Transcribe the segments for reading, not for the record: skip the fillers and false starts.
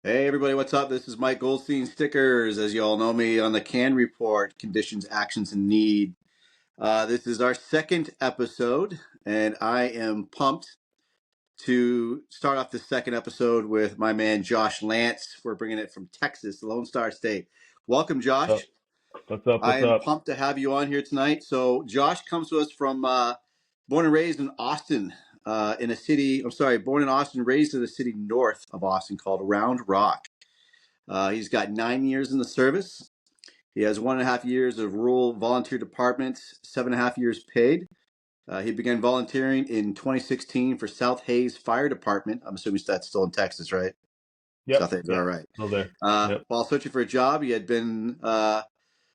Hey everybody, what's up? This is Mike Goldstein Stickers. As you all know me on the C.A.N report, Conditions, Actions, and Need. This is our second episode, and I am pumped to start off the second episode with my man Josh Lantz. We're bringing it from Texas, the Lone Star State. Welcome, What's Josh. up? What's up? I What's am up? pumped to have you on here tonight. So Josh comes to us from born and raised in Austin, in a city. I'm sorry, born in Austin, raised in a city north of Austin called Round Rock. He's got 9 years in the service. He has 1.5 years of rural volunteer departments, 7.5 years paid. He began volunteering in 2016 for South Hays Fire Department. I'm assuming that's still in Texas, right? Yep. South Hays, all Yeah. right. Still there. Yep. While searching for a job, he had been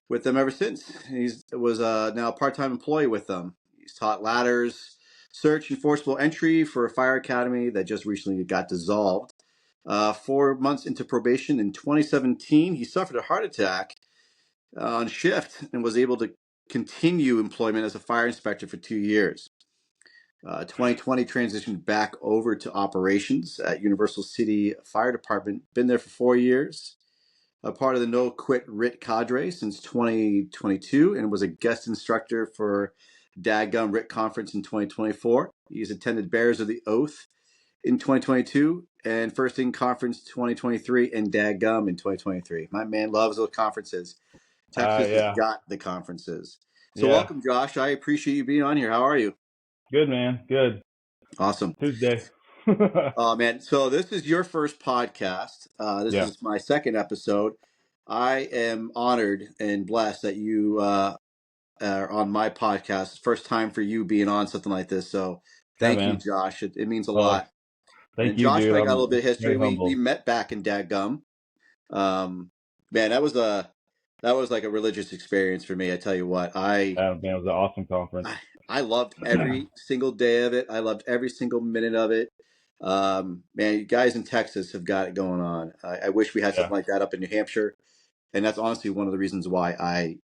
with them ever since. He was now a part-time employee with them. He's taught ladders, search, and forcible entry for a fire academy that just recently got dissolved. 4 months into probation in 2017, he suffered a heart attack on shift and was able to continue employment as a fire inspector for 2 years. 2020 transitioned back over to operations at Universal City Fire Department. Been there for 4 years. A part of the No Quit RIT Cadre since 2022 and was a guest instructor for Dagum RIT conference in 2024. He's attended Bears of the Oath in 2022 and First in Conference 2023 and Dagum in 2023. My man loves those conferences. Texas has Yeah. got the conferences. So Yeah. welcome, Josh. I appreciate you being on here. How are you? Good, man. Good. Awesome. Tuesday. Oh, man. So this is your first podcast. This Yeah. is my second episode. I am honored and blessed that you are on my podcast. First time for you being on something like this. So Yeah, thank you, man. Josh. It means a Oh, lot. thank And you, Josh and dude. I got a little I'm bit of history. very We humbled. met back in Dadgum. Man, that was like a religious experience for me. I tell you what, Man, it was an awesome conference. I loved every single day of it. I loved every single minute of it. Man, you guys in Texas have got it going on. I wish we had Yeah. something like that up in New Hampshire, and that's honestly one of the reasons why I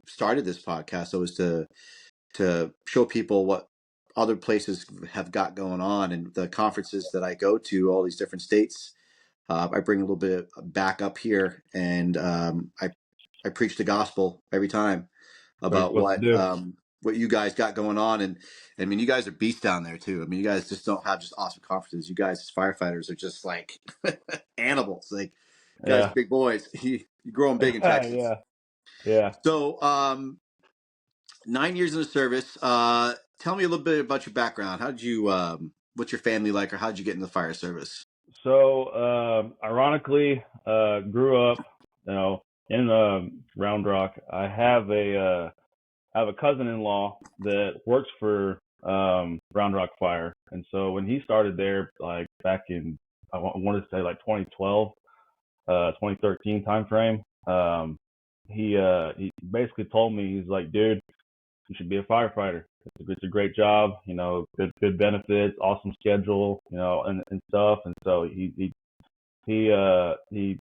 started this podcast. So was to show people what other places have got going on, and the conferences that I go to, all these different states. I bring a little bit back up here, and I preach the gospel every time What you're about supposed to do. what you guys got going on. And I mean, you guys are beasts down there too. I mean, you guys just don't have just awesome conferences. You guys as firefighters are just like animals. Like you guys are Yeah. big boys. You grow them big in Texas. Yeah. Yeah. So 9 years in the service. Tell me a little bit about your background. How did you what's your family like, or how did you get in the fire service? So, ironically, grew up, in Round Rock. I have a cousin-in-law that works for Round Rock Fire, and so when he started there, like back in want to say like 2012, 2013 timeframe, he basically told me, he's like, dude, you should be a firefighter. It's a great job, good benefits, awesome schedule, and stuff. And so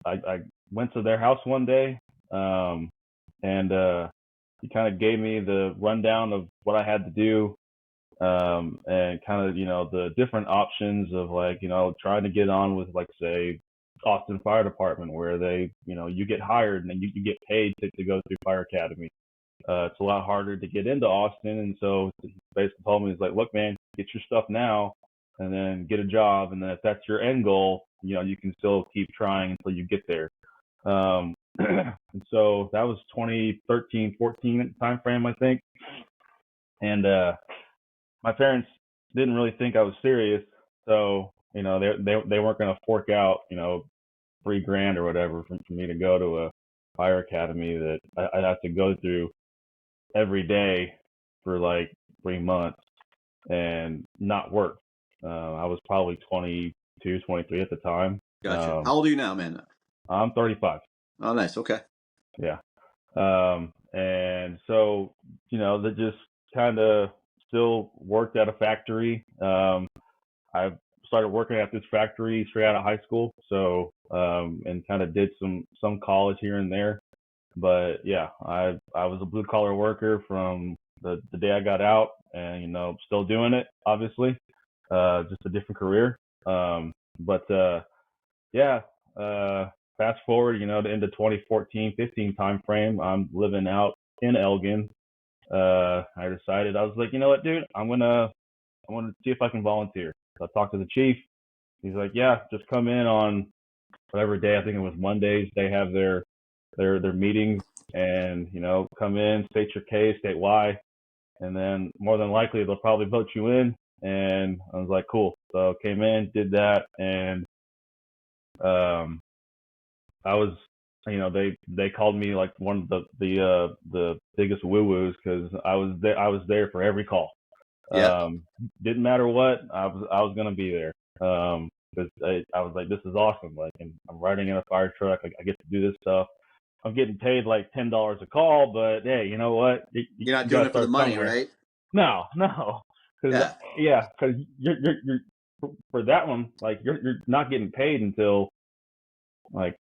I went to their house one day, and he kind of gave me the rundown of what I had to do, and kind of, the different options of, like, trying to get on with, like, say, Austin Fire Department, where you get hired and then you get paid to go through Fire Academy. It's a lot harder to get into Austin. And so he basically told me, he's like, look, man, get your stuff now and then get a job. And then if that's your end goal, you can still keep trying until you get there. And so that was 2013, 14 time frame, I think. And my parents didn't really think I was serious. So, they weren't going to fork out, $3,000 or whatever for me to go to a fire academy that I'd have to go through every day for like 3 months and not work. I was probably 22, 23 at the time. Gotcha. How old are you now, man? I'm 35. Oh, nice. Okay. Yeah. And so, that just kind of still worked at a factory. I started working at this factory straight out of high school. So, and kind of did some college here and there. But yeah, I was a blue collar worker from the day I got out, and still doing it, obviously, just a different career. But yeah, fast forward, into 2014, 15 time frame. I'm living out in Elgin. I decided, I was like, you know what, dude, I want to see if I can volunteer. So I talked to the chief. He's like, yeah, just come in on whatever day. I think it was Mondays. They have their meetings, and come in, state your case, state why, and then more than likely they'll probably vote you in. And I was like, cool. So came in, did that, and I was, they called me like one of the biggest woo woos because I was there for every call. Yeah. Didn't matter what, I was gonna be there. Because I was like, this is awesome. Like, and I'm riding in a fire truck. I get to do this stuff. I'm getting paid like $10 a call, but hey, you know what? You're not You doing got to it for the start money, somewhere. right? No, because Yeah. yeah, because you're for that one, like you're not getting paid until like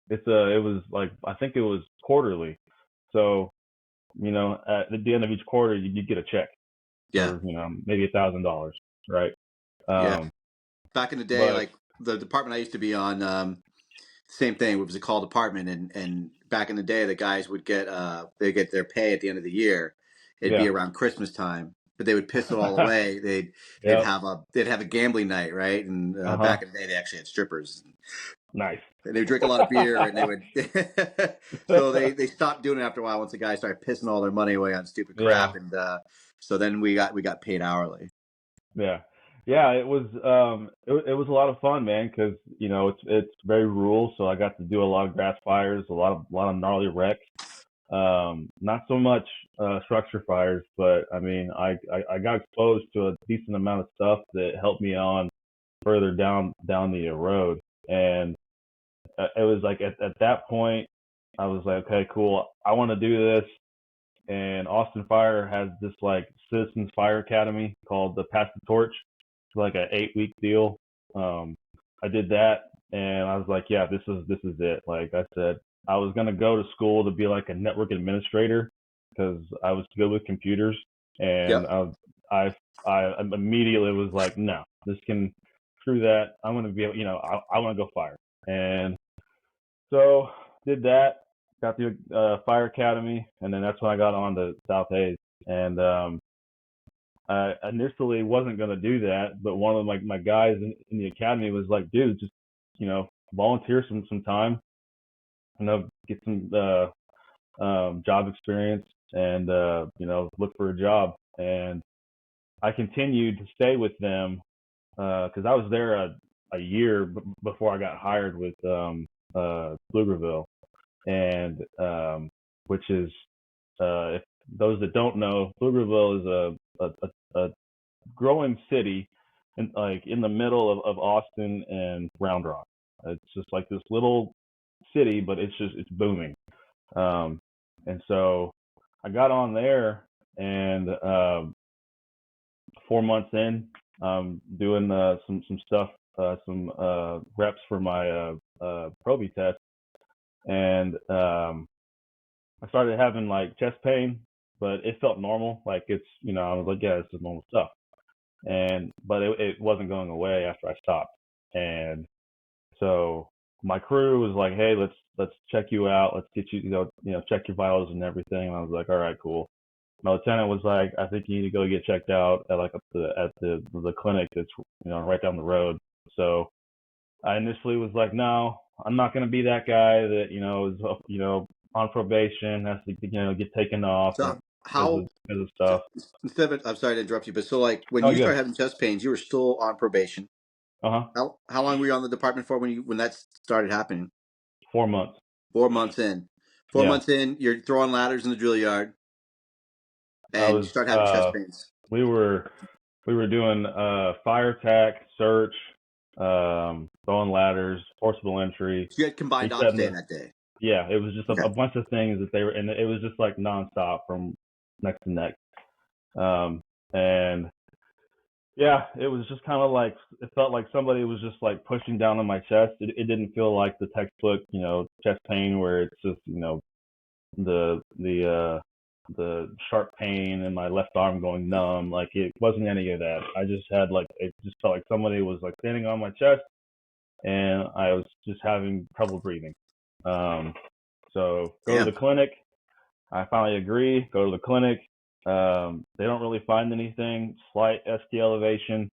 it was like I think it was quarterly. So at the end of each quarter, you get a check Yeah. for maybe $1,000, right? Yeah. Um, Back in the day, but like the department I used to be on, same thing. It was a call department, and back in the day, the guys would they get their pay at the end of the year. It'd be yeah, around Christmas time, but they would piss it all away. They'd yep, have a gambling night, right? And uh-huh, back in the day, they actually had strippers, nice. and they would drink a lot of beer, and they would. So they stopped doing it after a while once the guys started pissing all their money away on stupid Yeah, crap, and so then we got paid hourly. yeah, yeah. It was a lot of fun, man, because it's very rural, so I got to do a lot of grass fires, a lot of gnarly wrecks. Not so much structure fires, but I mean, I got exposed to a decent amount of stuff that helped me on further down the road. And it was like at that point, I was like, okay, cool, I want to do this. And Austin Fire has this like Citizens Fire Academy called the Pass the Torch. It's like an 8-week deal. Um, I did that, and I was like, yeah, this is it. Like I said, I was gonna go to school to be like a network administrator because I was good with computers, and Yep. I immediately was like, no, this can screw that. I'm gonna be, I want to go fire, and so did that. Got the fire academy, and then that's when I got on to South Hayes. And I initially wasn't going to do that, but one of my guys in the academy was like, dude, just volunteer some time, get some job experience, and look for a job. And I continued to stay with them because I was there a year before I got hired with Pflugerville, and which is if those that don't know, Pflugerville is a growing city in the middle of Austin and Round Rock. It's just like this little city, but it's booming. Um, and so I got on there, and 4 months in, doing some stuff, some reps for my Proby test, and I started having like chest pain, but it felt normal. Like I was like, yeah, this is normal stuff. But it wasn't going away after I stopped. And so my crew was like, hey, let's check you out. Let's get you, check your vitals and everything. And I was like, all right, cool. My lieutenant was like, I think you need to go get checked out at like at the clinic that's right down the road. So I initially was like, no, I'm not going to be that guy that is on probation, has to get taken off So because how of so stuff. instead of I'm sorry to interrupt you, but so like when Oh, you good. started having chest pains, you were still on probation. Uh huh. How long were you on the department for when that started happening? 4 months. 4 months in. Four Yeah, months in, you're throwing ladders in the drill yard, I and you was. start having chest pains. We were doing fire attack, search, throwing ladders, forcible entry, So you had combined ops resetting day the. that day. Yeah, it was just a Okay. bunch of things that they were, and it was just like nonstop from neck to neck. And yeah, it was just kind of like it felt like somebody was just like pushing down on my chest. It didn't feel like the textbook, chest pain where it's just the the sharp pain in my left arm going numb. Like it wasn't any of that. I just had like it just felt like somebody was like standing on my chest and I was just having trouble breathing. So go to Damn. the clinic. I finally agree. Go to the clinic. They don't really find anything. Slight ST elevation.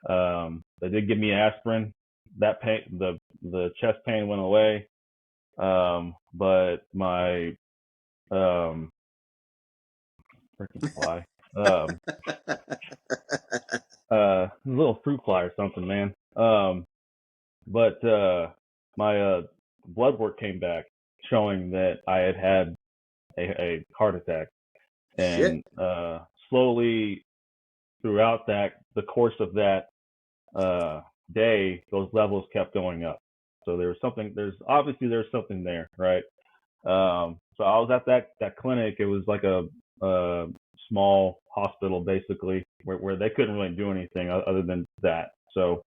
They did give me aspirin. That pain, the chest pain went away. But my freaking fly, a little fruit fly or something, man. But my blood work came back showing that I had a heart attack, Shit. and slowly throughout the course of that day, those levels kept going up. So there's obviously something there, right? So I was at that clinic. It was like a small hospital basically, where they couldn't really do anything other than that. So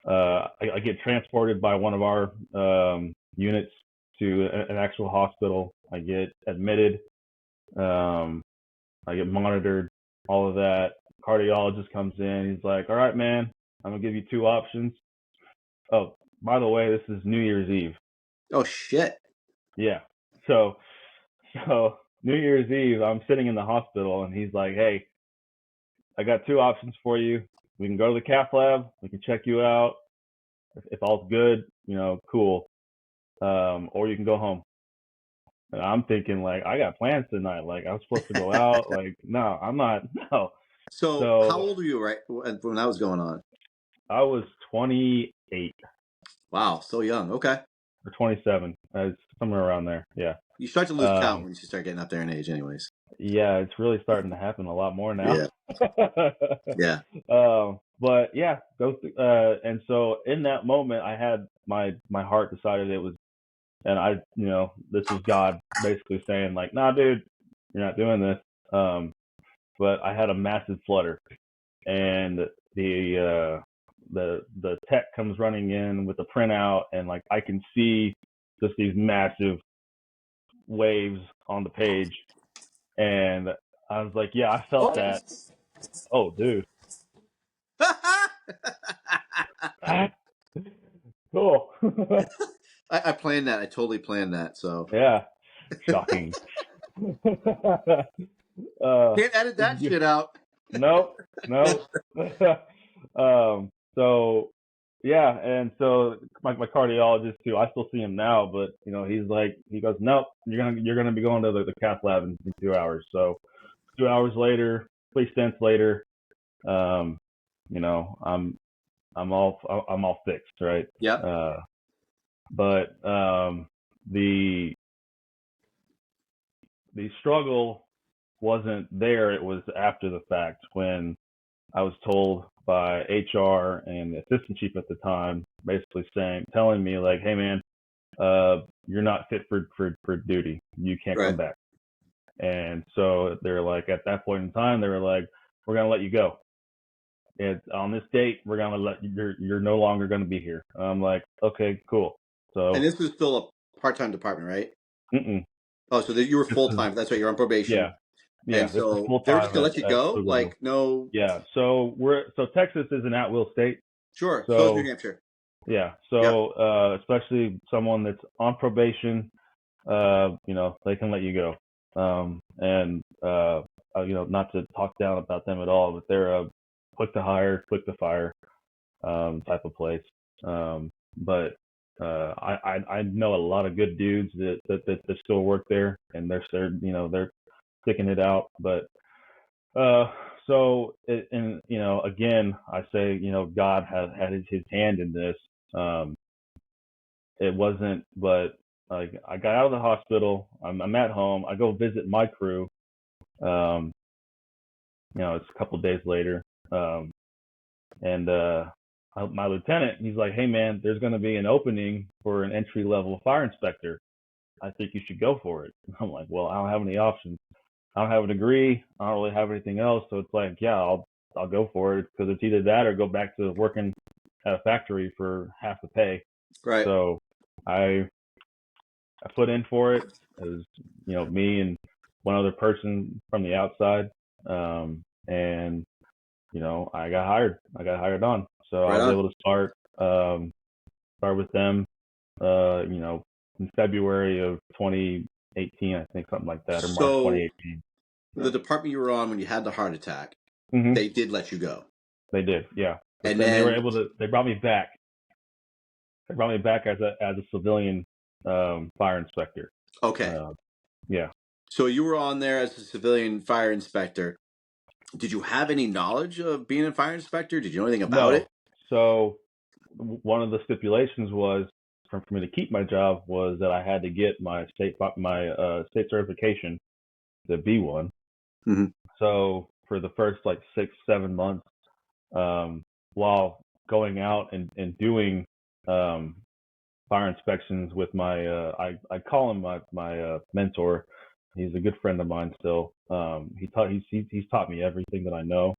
I get transported by one of our units to an actual hospital. I get admitted. I get monitored, all of that. Cardiologist comes in. He's like, "All right, man, I'm gonna give you two options." Oh, by the way, this is New Year's Eve. Oh shit. Yeah. So New Year's Eve, I'm sitting in the hospital, and he's like, "Hey, I got two options for you. We can go to the cath lab. We can check you out. If all's good, cool. Or you can go home." And I'm thinking like, I got plans tonight. Like I'm supposed to go out. Like no, I'm not. No. So, how So old were you right when that was going on? I was 28 Wow, so young. Okay. or 27, somewhere around there. Yeah. You start to lose count Um, when you start getting up there in age, anyways. yeah, it's really starting to happen a lot more now. Yeah. Yeah. But yeah, and so in that moment, I had my heart decided it was, and this was God basically saying like, "Nah, dude, you're not doing this." But I had a massive flutter, and the tech comes running in with the printout, and like I can see just these massive waves on the page, and I was like, "Yeah, I felt Oh. that." Oh, dude. Cool. I planned that. I totally planned that. So Yeah, shocking. uh, can't edit that shit out. nope, nope. So yeah, and so my cardiologist too. I still see him now, but he goes, "Nope, you're gonna be going to the cath lab in 2 hours." So 2 hours later, 3 stents later, um, I'm all fixed, right? Yep. But the struggle wasn't there. It was after the fact when I was told by HR and the assistant chief at the time, basically telling me like, "Hey man, you're not fit for duty. You can't Right. come back." And so they're like, at that point in time, they were like, "We're gonna let you go. And on this date, we're gonna let you're no longer gonna be here." I'm like, "Okay, cool." And So, this was still a part-time department, right? mm-mm. Oh, so you were This is full-time. That's right. You're on probation, yeah, and this is so full they were just time gonna let you at go. Pflugerville. Like, no. Yeah, so Texas is an at-will state. Sure. So is New So Hampshire. yeah, Yep. so especially someone that's on probation, they can let you go. And not to talk down about them at all, but they're a quick to hire, quick to fire type of place. But I know a lot of good dudes that still work there, and they're sticking it out. But and again, I say God has had his hand in this. It wasn't, but like I got out of the hospital. I'm at home. I go visit my crew. Um, it's a couple of days later. And my lieutenant, he's like, "Hey man, there's going to be an opening for an entry level fire inspector. I think you should go for it." I'm like, "Well, I don't have any options. I don't have a degree. I don't really have anything else." So it's like, yeah, I'll go for it, because it's either that or go back to working at a factory for half the pay. Right. So I put in for it. It was me and one other person from the outside, and I got hired. I got hired on, so I Right was on. able to start Started with them, in February of 2018, I think, something like that, or March So 2018. the department you were on when you had the heart attack, hmm they did let you go. They did, yeah. But And then they were then, able to. They brought me back. They brought me back as a civilian fire inspector. okay. Uh, yeah. So you were on there as a civilian fire inspector. Did you have any knowledge of being a fire inspector? Did you know anything about No. it? So one of the stipulations was for me to keep my job was that I had to get my state certification, the B1. Mm-hmm. So for the first like 6-7 months, um, while going out and doing um, fire inspections with my I call him my mentor. He's a good friend of mine still. He's taught me everything that I know.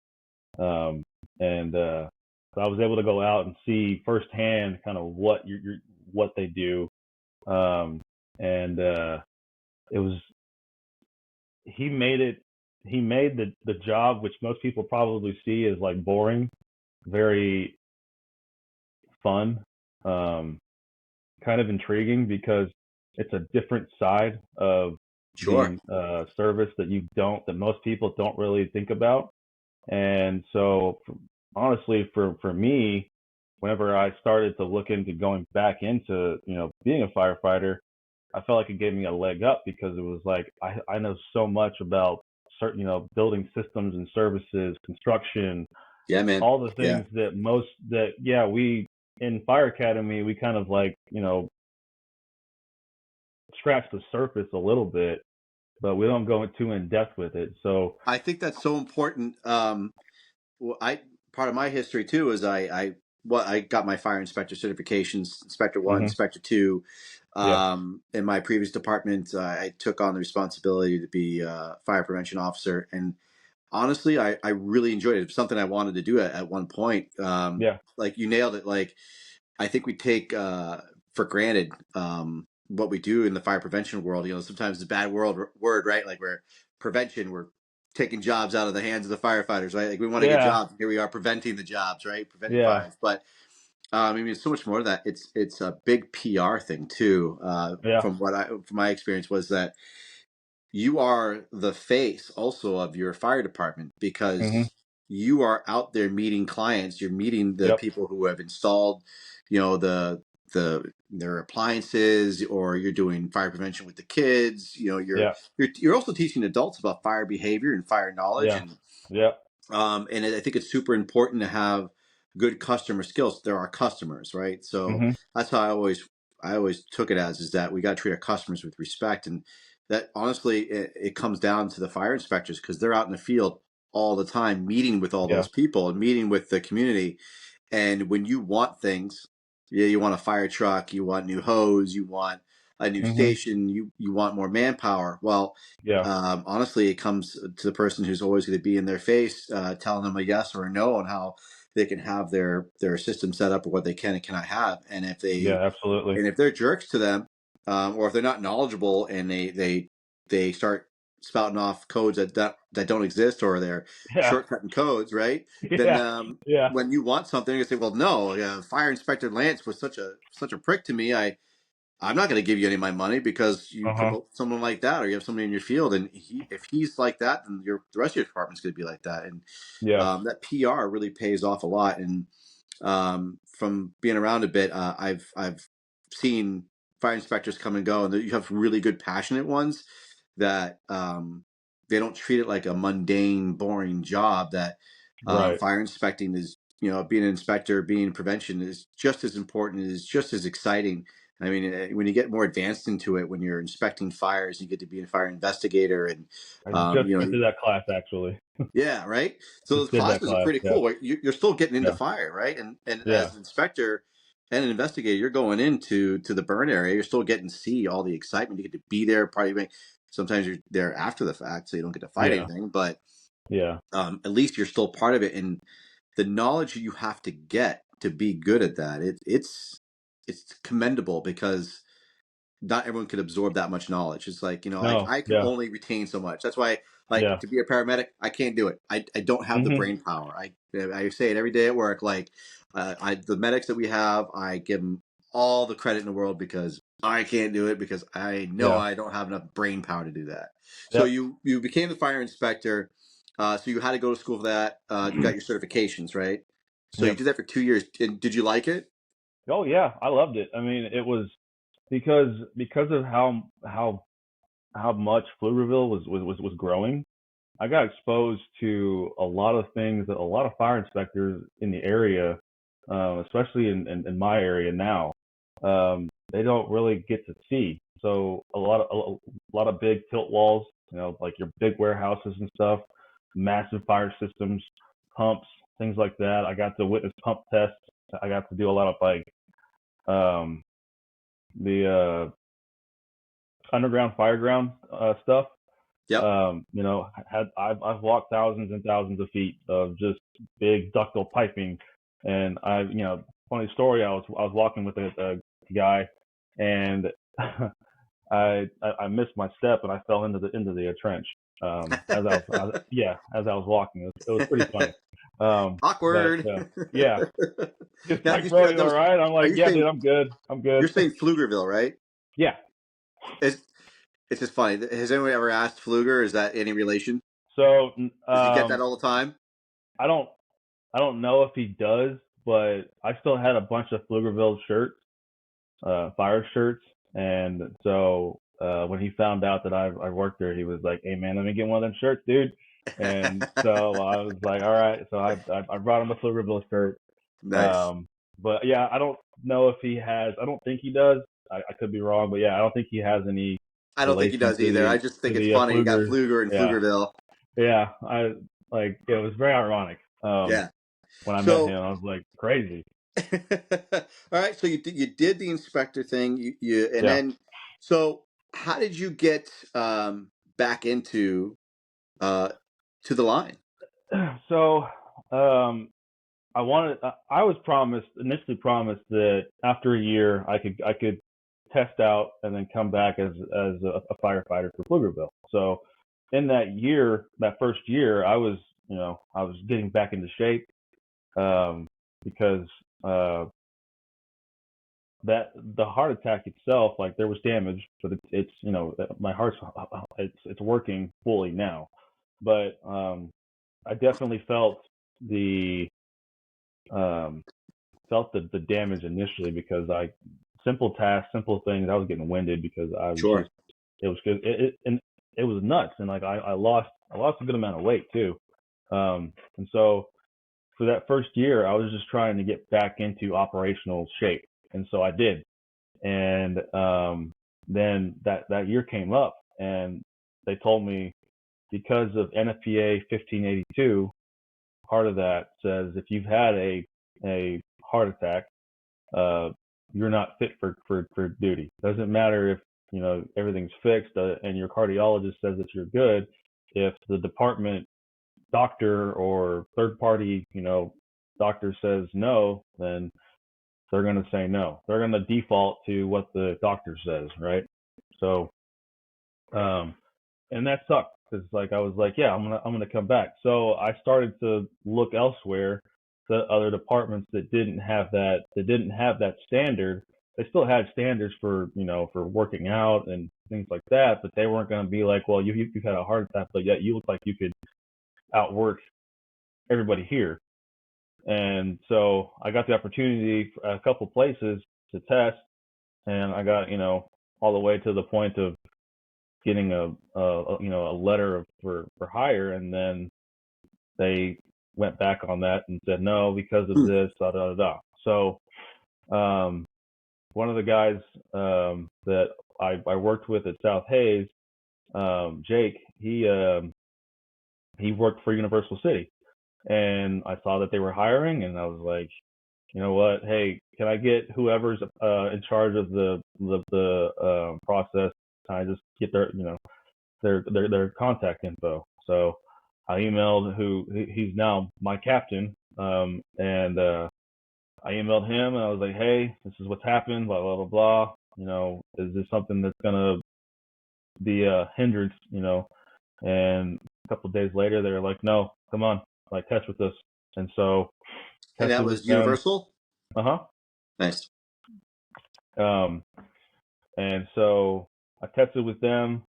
And So I was able to go out and see firsthand kind of what they do. Um, and It was he made the job, which most people probably see as like boring, very fun, um, kind of intriguing, because it's a different side of Sure. the service that most people don't really think about. And so, honestly, for me, whenever I started to look into going back into, being a firefighter, I felt like it gave me a leg up, because it was like I know so much about certain, building systems and services, construction, Yeah, man. all the Yeah. things that we in fire academy, we kind of like, scratch the surface a little bit, but we don't go too in depth with it. So, I think that's so important. Well, I part of my history too is I got my fire inspector certifications, Inspector One, hmm Inspector Two. yeah, In my previous department, I took on the responsibility to be a fire prevention officer, and honestly, I really enjoyed it. It was something I wanted to do at one point. yeah, Like you nailed it. Like I think we take for granted what we do in the fire prevention world. You know, sometimes it's a bad word, right? Like we're prevention, we're taking jobs out of the hands of the firefighters, right? Like we want to get yeah, jobs. Here we are preventing the jobs, right? Preventing yeah, fires. But I mean, it's so much more to that. It's a big PR thing too. yeah, From my experience was that you are the face also of your fire department hmm because you are out there meeting clients. You're meeting the yep, people who have installed, their appliances, or you're doing fire prevention with the kids. You know, yeah, you're also teaching adults about fire behavior and fire knowledge, yeah, yeah, and I think it's super important to have good customer skills. There are customers, right? So hmm that's how I always took it as is that we got to treat our customers with respect, and that honestly it comes down to the fire inspectors because they're out in the field all the time, meeting with all yeah, those people and meeting with the community. And when you want things, yeah, you want a fire truck, you want new hose, you want a new hmm station, you want more manpower. Well, yeah, honestly, it comes to the person who's always going to be in their face, telling them a yes or a no on how they can have their system set up or what they can and cannot have. yeah, absolutely. And if they're jerks to them, or if they're not knowledgeable and they start spouting off codes that don't exist, or they're Yeah, shortcutting codes, right? Then yeah, yeah, when you want something, you say, "Well, no, Fire Inspector Lantz was such a prick to me. I'm not going to give you any of my money because you uh-huh, promote someone like that, or you have somebody in your field, and if he's like that, then the rest of your department's going to be like that." And yeah, that PR really pays off a lot. And from being around a bit, I've seen fire inspectors come and go, and you have really good, passionate ones that they don't treat it like a mundane, boring job. That right. fire inspecting is, being an inspector, being in prevention is just as important, is just as exciting. I mean, when you get more advanced into it, when you're inspecting fires, you get to be a fire investigator, and I just you went know, through that class, actually. yeah, right. So Just those did that classes are class. pretty Yeah, cool. Right? You're still getting into yeah, fire, right? And yeah, as an inspector and an investigator, you're going into the burn area. You're still getting to see all the excitement. You get to be there. Probably sometimes you're there after the fact, so you don't get to fight yeah, anything. But yeah, at least you're still part of it, and the knowledge you have to get to be good at that, it's commendable because not everyone could absorb that much knowledge. It's like, no, I can yeah, only retain so much. That's why, like, yeah, to be a paramedic, I can't do it. I don't have the hmm brain power. I say it every day at work. Like, The medics that we have, I give them all the credit in the world because I can't do it because I know Yeah. I don't have enough brain power to do that. So Yep. you became the fire inspector. So you had to go to school for that. You got your certifications, right? So you Yep. did that for 2 years. And did you like it? Oh yeah, I loved it. I mean, it was because of how much Pflugerville was growing. I got exposed to a lot of things that a lot of fire inspectors in the area, especially in my area now, they don't really get to see. So a lot of big tilt walls, like your big warehouses and stuff, massive fire systems, pumps, things like that. I got to witness pump tests. I got to do a lot of like um, the underground fireground stuff. Yep. I've walked thousands and thousands of feet of just big ductile piping, and funny story. I was walking with a guy, and I missed my step and I fell into the trench. As I was walking, it was pretty funny. But Awkward. yeah, he's Now like, "Bro, you all right?" I'm are like, you "Yeah, dude, saying I'm good. I'm good." you're saying Pflugerville, right? Yeah. It's it's just funny. Has anyone ever asked Pfluger? Is that any relation? So Does he get that all the time? I don't I don't know if he does, but I still had a bunch of Pflugerville shirts, fire shirts, and so when he found out that I worked there, he was like, "Hey man, let me get one of them shirts, dude." And so I was like, "All right." So I brought him a Pflugerville shirt. Nice. Um, but yeah, I don't know if he has. I don't think he does. I could be wrong, but yeah, I don't think he has any I don't think he relation does either. I just to think it's the funny. You got Pfluger. Pfluger and Yeah, Pflugerville. yeah. I like it was very ironic. Yeah. When I met So, him, I was like crazy. all right. So you did the inspector thing. You and Yeah. then so how did you get back into uh, to the line? So, um, I was initially promised that after a year I could test out and then come back as a firefighter for Pflugerville. So in that first year, I was getting back into shape, because uh, that the heart attack itself, like there was damage, but my heart's it's working fully now, but I definitely the um, felt the damage initially because simple tasks, simple things, I was getting winded because I was Sure. just it was good and it was nuts, and like I lost a good amount of weight too, and so for that first year I was just trying to get back into operational shape, and so I did, and then that year came up and they told me because of NFPA 1582, part of that says if you've had a heart attack, uh, you're not fit for duty. Doesn't matter if everything's fixed, and your cardiologist says that you're good. If the department doctor or third party doctor says no, then they're going to say no. They're going to default to what the doctor says, right? So, um, and that sucked because like I was like, yeah, I'm gonna come back. So I started to look elsewhere to other departments that didn't have that standard. They still had standards for working out and things like that, but they weren't going to be like, well, you've had a heart attack, but yet you look like you could outwork everybody here. And so I got the opportunity a couple places to test, and I got all the way to the point of getting a letter for hire, and then they went back on that and said no because of Hmm. this, da da da da. So um, one of the guys that I worked with at South Hayes, Jake, he worked for Universal City, and I saw that they were hiring, and I was like, you know what? Hey, can I get whoever's in charge of the process? Can I just get their contact info? So I emailed he's now my captain, and I emailed him and I was like, hey, this is what's happened, blah blah blah blah. Is this something that's gonna be a hindrance? And a couple of days later, they were like, no, come on, like test with us. And so And that tested with was them. Universal? Uh Nice. huh. And so I tested with them.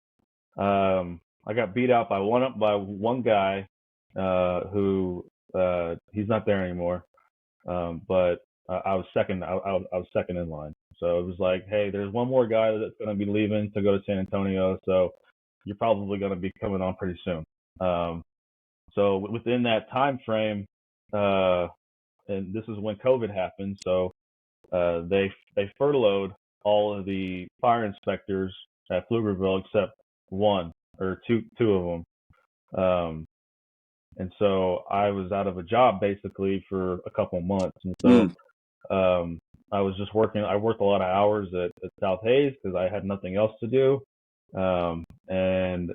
I got beat out by one guy who he's not there anymore. But I was second. I was second in line. So it was like, hey, there's one more guy that's going to be leaving to go to San Antonio. So you're probably going to be coming on pretty soon. So within that time frame, and this is when COVID happened. So they furloughed all of the fire inspectors at Pflugerville except one or two of them. And so I was out of a job basically for a couple months. And so Mm. I was just working. I worked a lot of hours at South Hayes because I had nothing else to do. And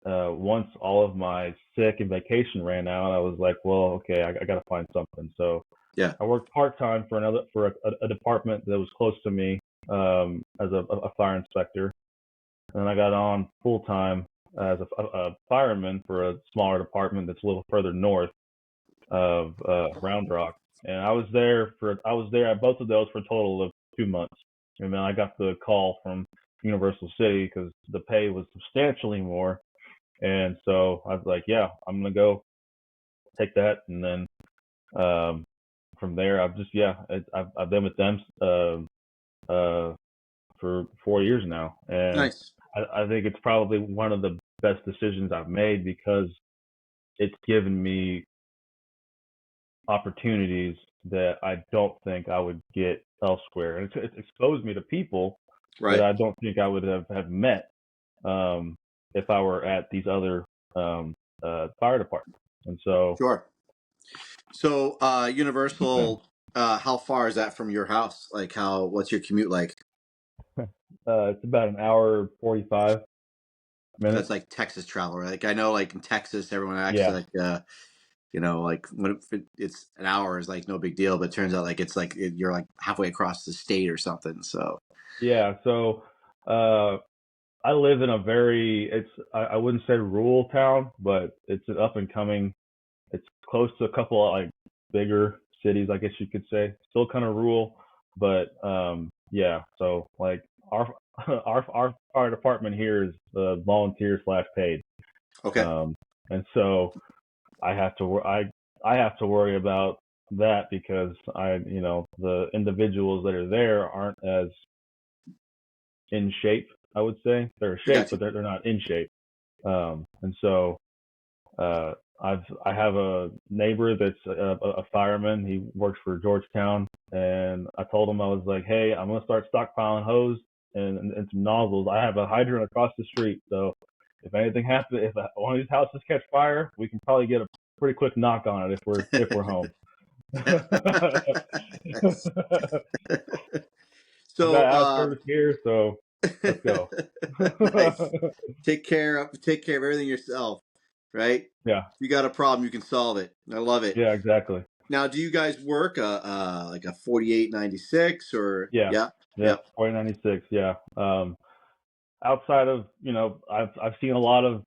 once all of my sick and vacation ran out, I was like, well, okay, I got to find something. So Yeah. I worked part time for a department that was close to me as a fire inspector, and then I got on full time as a fireman for a smaller department that's a little further north of Round Rock. And I was there at both of those for a total of 2 months, and then I got the call from Universal City because the pay was substantially more, and so I was like, yeah, I'm gonna go take that, and then um, from there, I've been with them for 4 years now, and Nice. I think it's probably one of the best decisions I've made because it's given me opportunities that I don't think I would get elsewhere, and it's exposed me to people that Right. I don't think I would have met if I were at these other fire departments, and so. Sure. So, Universal, how far is that from your house? Like, what's your commute like? It's about an hour 45 That's minutes. like Texas travel, right? Like, I know, like in Texas, everyone acts Yeah, like, like when it's an hour is like no big deal, but it turns out like it's like you're like halfway across the state or something. So, yeah. So uh, I live in a I wouldn't say rural town, but it's an up and coming. It's close to a couple of like bigger cities, I guess you could say. Still kind of rural, but yeah. So like our our department here is volunteer slash paid, okay, um, and so I have to I have to worry about that because the individuals that are there aren't as in shape. I would say they're in I shape, got but you. they're not in shape. And so I have a neighbor that's a fireman. He works for Georgetown, and I told him I was like, hey, I'm gonna start stockpiling hose and some nozzles. I have a hydrant across the street, so if anything happens, if one of these houses catch fire, we can probably get a pretty quick knock on it if we're home. Nice. We So, got out of service here, so let's go. nice. Take care of everything yourself, right? Yeah, If you got a problem, you can solve it. I love it. yeah, exactly. Now, do you guys work like a 4896 or Yeah, yeah, yeah, yep. 4096. Yeah. Outside of I've seen a lot of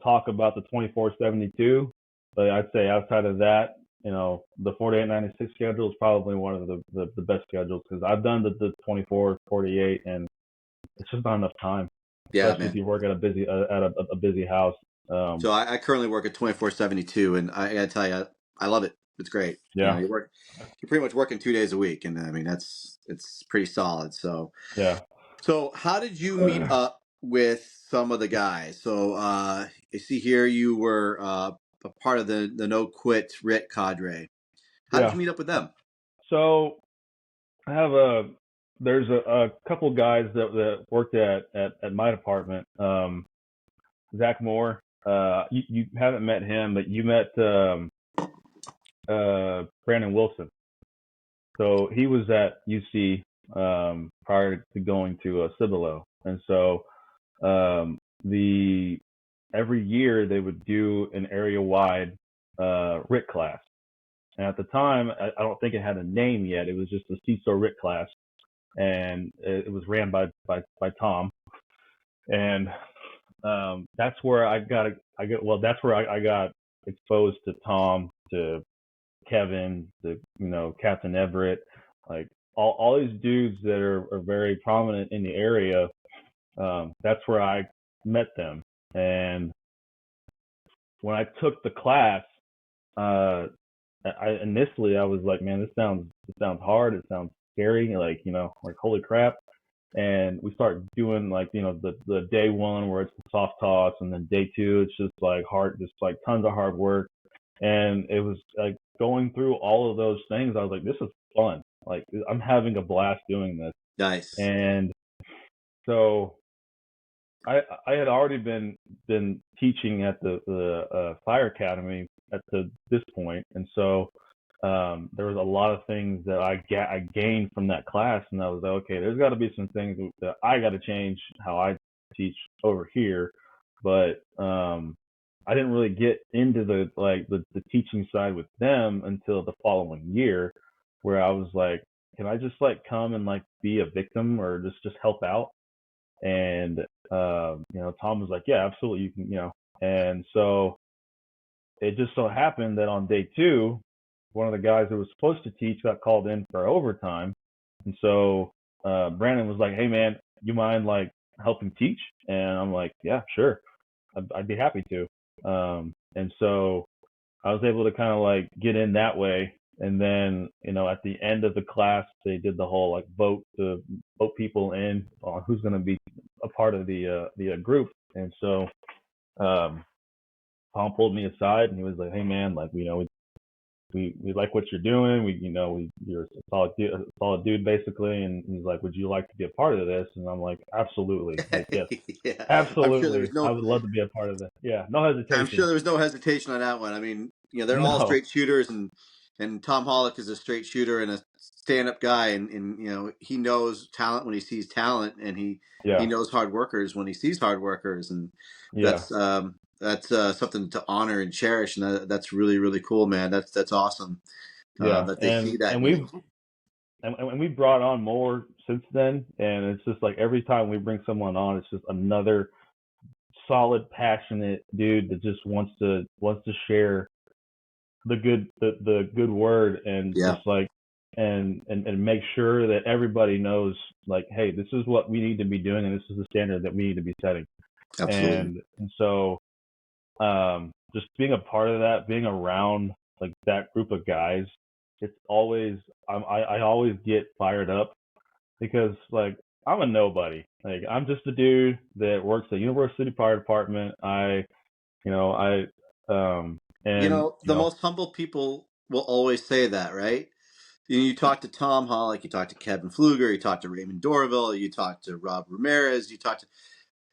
talk about the 2472, but I'd say outside of that, the 4896 schedule is probably one of the best schedules because I've done the 24 48 and it's just not enough time, Yeah, especially if man. you work at a busy house. So I currently work at 2472, and I gotta tell you, I love it. It's great. Yeah, You're pretty much working 2 days a week, and I mean it's pretty solid. So yeah, how did you meet up with some of the guys? So I see here you were a part of the No Quit RIT Cadre. How did yeah. you meet up with them? So I have there's a couple guys that worked at my department. Zach Moore. You haven't met him, but you met Brandon Wilson. So he was at UC prior to going to Cibolo, and so the every year they would do an area wide RIT class. And at the time, I don't think it had a name yet. It was just a CISO RIT class, and it was ran by Tom. And that's where I got exposed to Tom, to Kevin, to Captain Everett, like all these dudes that are very prominent in the area. That's where I met them. And when I took the class, initially I was like, man, this sounds hard. It sounds scary. Like, like holy crap. And we start doing like, the day one where it's the soft toss, and then day two, it's just like just like tons of hard work. And it was like going through all of those things. I was like, this is fun. Like I'm having a blast doing this. Nice. And so I had already been teaching at the fire academy at this point, and so there was a lot of things that I gained from that class, and I was like, okay, there's got to be some things that I got to change how I teach over here, but I didn't really get into the teaching side with them until the following year, where I was like, can I just like come and like be a victim or just help out? And Tom was like, yeah, absolutely, you can, and so it just so happened that on day two, one of the guys that was supposed to teach got called in for overtime. And so Brandon was like, hey, man, you mind like helping teach? And I'm like, yeah, sure. I'd be happy to. And so I was able to kind of like get in that way. And then, at the end of the class, they did the whole like vote people in on who's going to be a part of the group. And so Tom pulled me aside and he was like, hey, man, like, we like what you're doing. You're a solid dude, basically. And he's like, would you like to be a part of this? And I'm like, absolutely. Like, yes, Yeah, I'm sure there absolutely. was I no. would love to be a part of it. Yeah, no I'm hesitation. sure there was no hesitation on that one. I mean, they're all No. straight shooters, and Tom Hollick is a straight shooter and a stand-up guy, and he knows talent when he sees talent, and he Yeah. knows hard workers when he sees hard workers, and Yeah. that's something to honor and cherish, and that's really really cool, man. That's awesome Yeah. that they see And that and in you. we brought on more since then, and it's just like every time we bring someone on, it's just another solid, passionate dude that just wants to share the good word, and Yeah, just like and make sure that everybody knows, like, hey, this is what we need to be doing, and this is the standard that we need to be setting. absolutely. And so just being a part of that, being around like that group of guys, it's always I always get fired up, because like I'm a nobody. Like I'm just a dude that works at University Fire Department. I and The most humble people will always say that, right? You talk to Tom Hollick, you talk to Kevin Pfluger, you talk to Raymond Dorville, you talk to Rob Ramirez, you talk to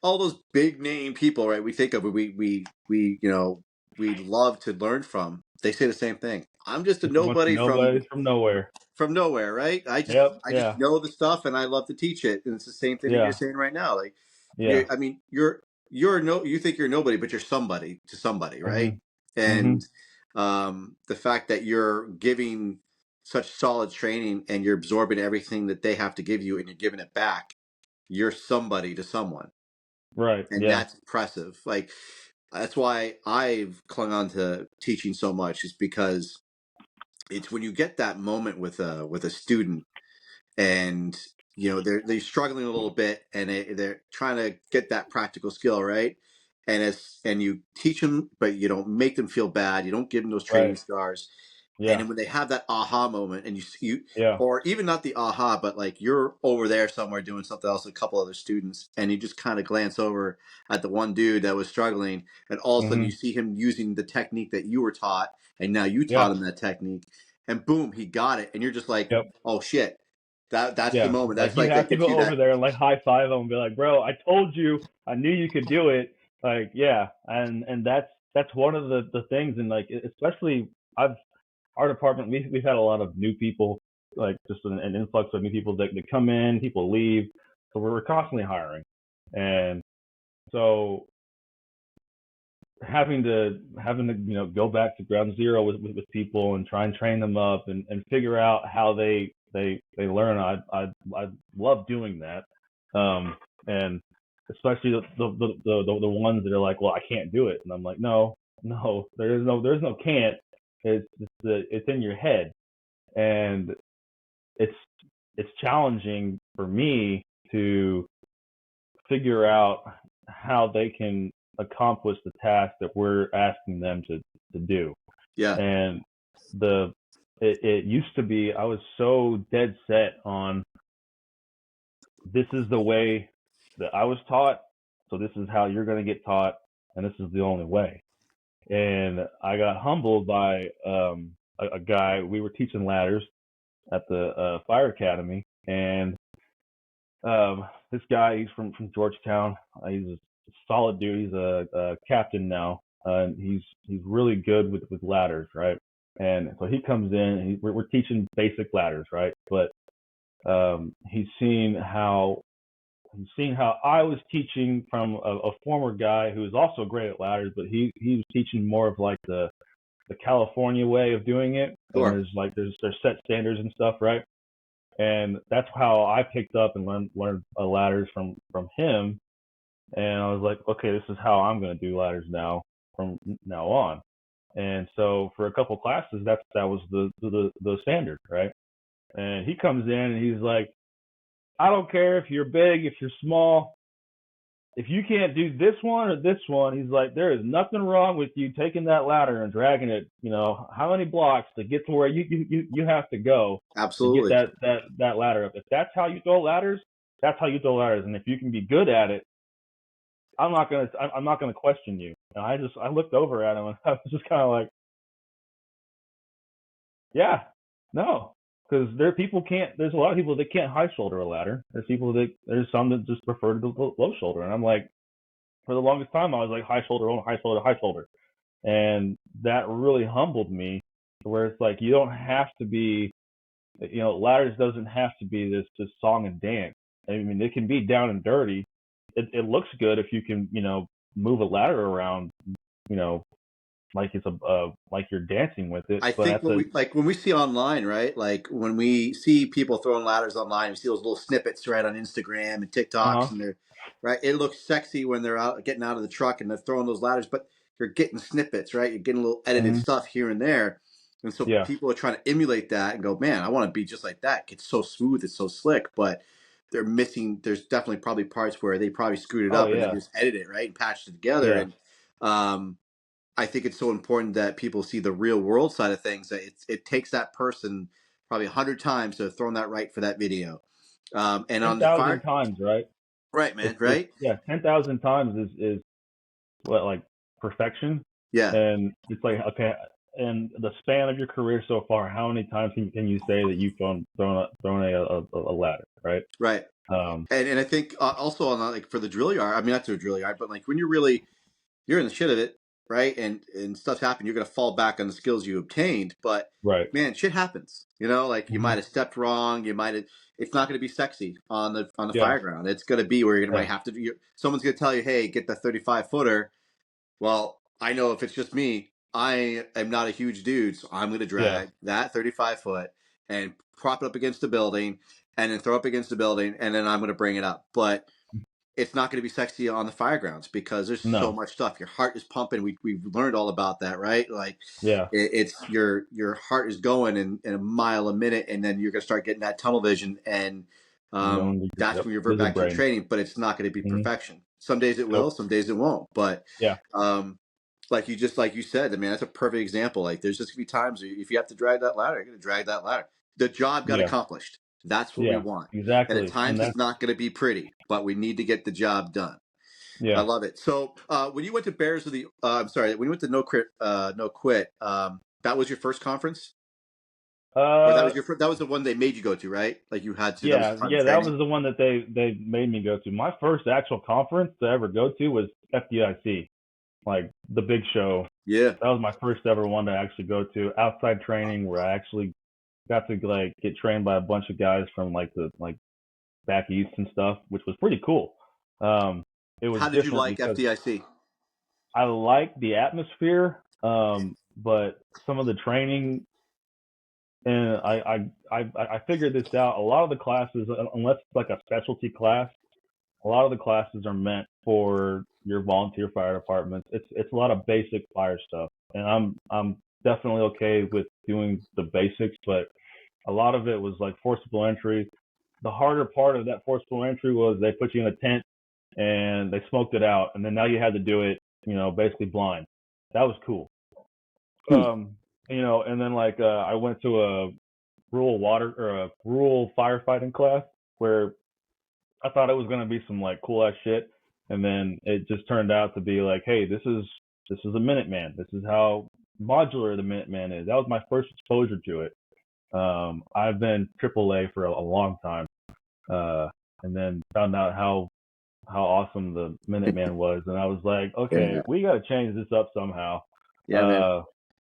all those big name people, right? We think of we love to learn from. They say the same thing. I'm just a just a bunch of nobody nobodies from nowhere. from nowhere, right? Yep. I just Yeah. know the stuff and I love to teach it. And it's the same thing that you're Yeah. saying right now. Like Yeah. you're no you think you're nobody, but you're somebody to somebody, right? Mhm. And Mhm. the fact that you're giving such solid training and you're absorbing everything that they have to give you and you're giving it back, you're somebody to someone. Right. And Yeah. that's impressive. Like that's why I've clung on to teaching so much, is because it's when you get that moment with a student, and they're struggling a little bit, and they're trying to get that practical skill, right? And you teach them, but you don't make them feel bad, you don't give them those training Right. scars. And Yeah. then when they have that aha moment, and you Yeah. or even not the aha, but like you're over there somewhere doing something else with a couple other students, and you just kind of glance over at the one dude that was struggling, and all of a sudden you Mhm. see him using the technique that you were taught, and now you taught Yeah. him that technique, and boom, he got it, and you're just like, Yep. oh shit, that's the Yeah. moment. Like That's you like that have to gets go you over that. there and like high five them and be like, bro, I told you, I knew you could do it. Like, yeah. And that's one of the things. And like, especially I've our department, we've had a lot of new people, like just an influx of new people that come in, people leave. So we're constantly hiring. And so having to go back to ground zero with people and try and train them up and figure out how they learn. I love doing that. And especially the ones that are like, well, I can't do it, and I'm like, no, no, there's no can't. It's in your head, and it's it's challenging for me to figure out how they can accomplish the task that we're asking them to do. Yeah, And the it used to be I was so dead set on this is the way that I was taught, so this is how you're going to get taught, and this is the only way. And I got humbled by a guy. We were teaching ladders at the fire academy, and this guy, he's from Georgetown. He's a solid dude. He's a captain now, and he's really good with ladders, right? And so he comes in, and we're teaching basic ladders, right? But he's seen how I was teaching from a former guy who was also great at ladders, but he was teaching more of like the California way of doing it, and sure. there's set standards and stuff, right? And that's how I picked up and learned ladders from him. And I was like, okay, this is how I'm going to do ladders now from now on. And so for a couple classes, that was the standard, right? And he comes in and he's like, I don't care if you're big, if you're small, if you can't do this one or this one, he's like, there is nothing wrong with you taking that ladder and dragging it, how many blocks to get to where you have to go to get Absolutely. that ladder up. If that's how you throw ladders, that's how you throw ladders. And if you can be good at it, I'm not gonna question you. And I looked over at him and I was just kind of like, yeah, no, because there's a lot of people that can't high shoulder a ladder. There's some that just prefer to do low shoulder. And I'm like, for the longest time, I was like high shoulder, high shoulder, high shoulder. And that really humbled me to where it's like, you don't have to be, ladders doesn't have to be this song and dance. I mean, it can be down and dirty. It looks good if you can, move a ladder around, you know, like it's like you're dancing with it. I But think when we see online, right? Like when we see people throwing ladders online, we see those little snippets right on Instagram and TikToks, uh-huh, and they're right. It looks sexy when they're out getting out of the truck and they're throwing those ladders, but you're getting snippets, right? You're getting a little edited hmm stuff here and there, and so yeah, people are trying to emulate that and go, "Man, I want to be just like that. It's so smooth, it's so slick," but they're missing. There's definitely probably parts where they probably screwed it oh up and they yeah, just edited it right and patched it together, yeah, and um, I think it's so important that people see the real world side of things. That it takes that person probably 100 times to have thrown that right for that video. And ten on the thousand fire, times, right? right, man, It's right, yeah, 10,000 times is what, like, perfection. yeah, And it's like, okay, in the span of your career so far, how many times can you say that you've thrown a ladder, right? right. Um, And I think also on like for the drill yard. I mean, not to a drill yard, but like when you're in the shit of it, right? And stuff's happened. You're gonna fall back on the skills you obtained, but right. man, shit happens. Like you hmm might have stepped wrong. You might have. It's not gonna be sexy on the Yeah. fire ground. It's gonna be where you're gonna might Yeah. have to. Someone's gonna tell you, hey, get the 35 footer. Well, I know if it's just me, I am not a huge dude, so I'm going to Yeah. drag that 35 foot and prop it up against the building and then throw it up against the building and then I'm going to bring it up. But it's not going to be sexy on the fire grounds because there's so No. much stuff. Your heart is pumping. We've learned all about that, right? Like Yeah. it's your heart is going in a mile a minute, and then you're going to start getting that tunnel vision, and You go into that's yep, when you revert lizard back to your brain. training. But it's not going to be hmm perfection. Some days it will, Nope. some days it won't. But Yeah. um, like you said, I mean that's a perfect example. Like there's just gonna be times if you have to drag that ladder, you're gonna drag that ladder. The job got Yeah. accomplished. That's what we Yeah. want. And at Exactly. And times it's that's not going to be pretty, but we need to get the job done. I yeah. love it. So when you went to Bears of the, I'm sorry, when you went to No Quit, that was your first conference, or Uh, that was the one they made you go to, right? Like you had to. That was yeah. part of Yeah. the That training. was the one that they made me go to. My first actual conference to ever go to was FDIC, like the big show. Yeah. That was my first ever one to actually go to outside training where I actually got to like get trained by a bunch of guys from like back east and stuff, which was pretty cool. Um, it was How did you different like because FDIC? I liked the atmosphere, but some of the training, and I figured this out. A lot of the classes, unless it's like a specialty class, a lot of the classes are meant for your volunteer fire departments. It's a lot of basic fire stuff, and I'm definitely okay with doing the basics, but a lot of it was like forcible entry. The harder part of that forcible entry was they put you in a tent and they smoked it out, and then now you had to do it, basically blind. That was cool. Hmm. And then like I went to a rural firefighting class where I thought it was gonna be some like cool ass shit, and then it just turned out to be like, hey, this is a Minuteman. This is how modular the Minuteman is. That was my first exposure to it. I've been AAA for a long time, and then found out how awesome the Minuteman was, and I was like, okay, Yeah. we got to change this up somehow. Yeah, man. Uh,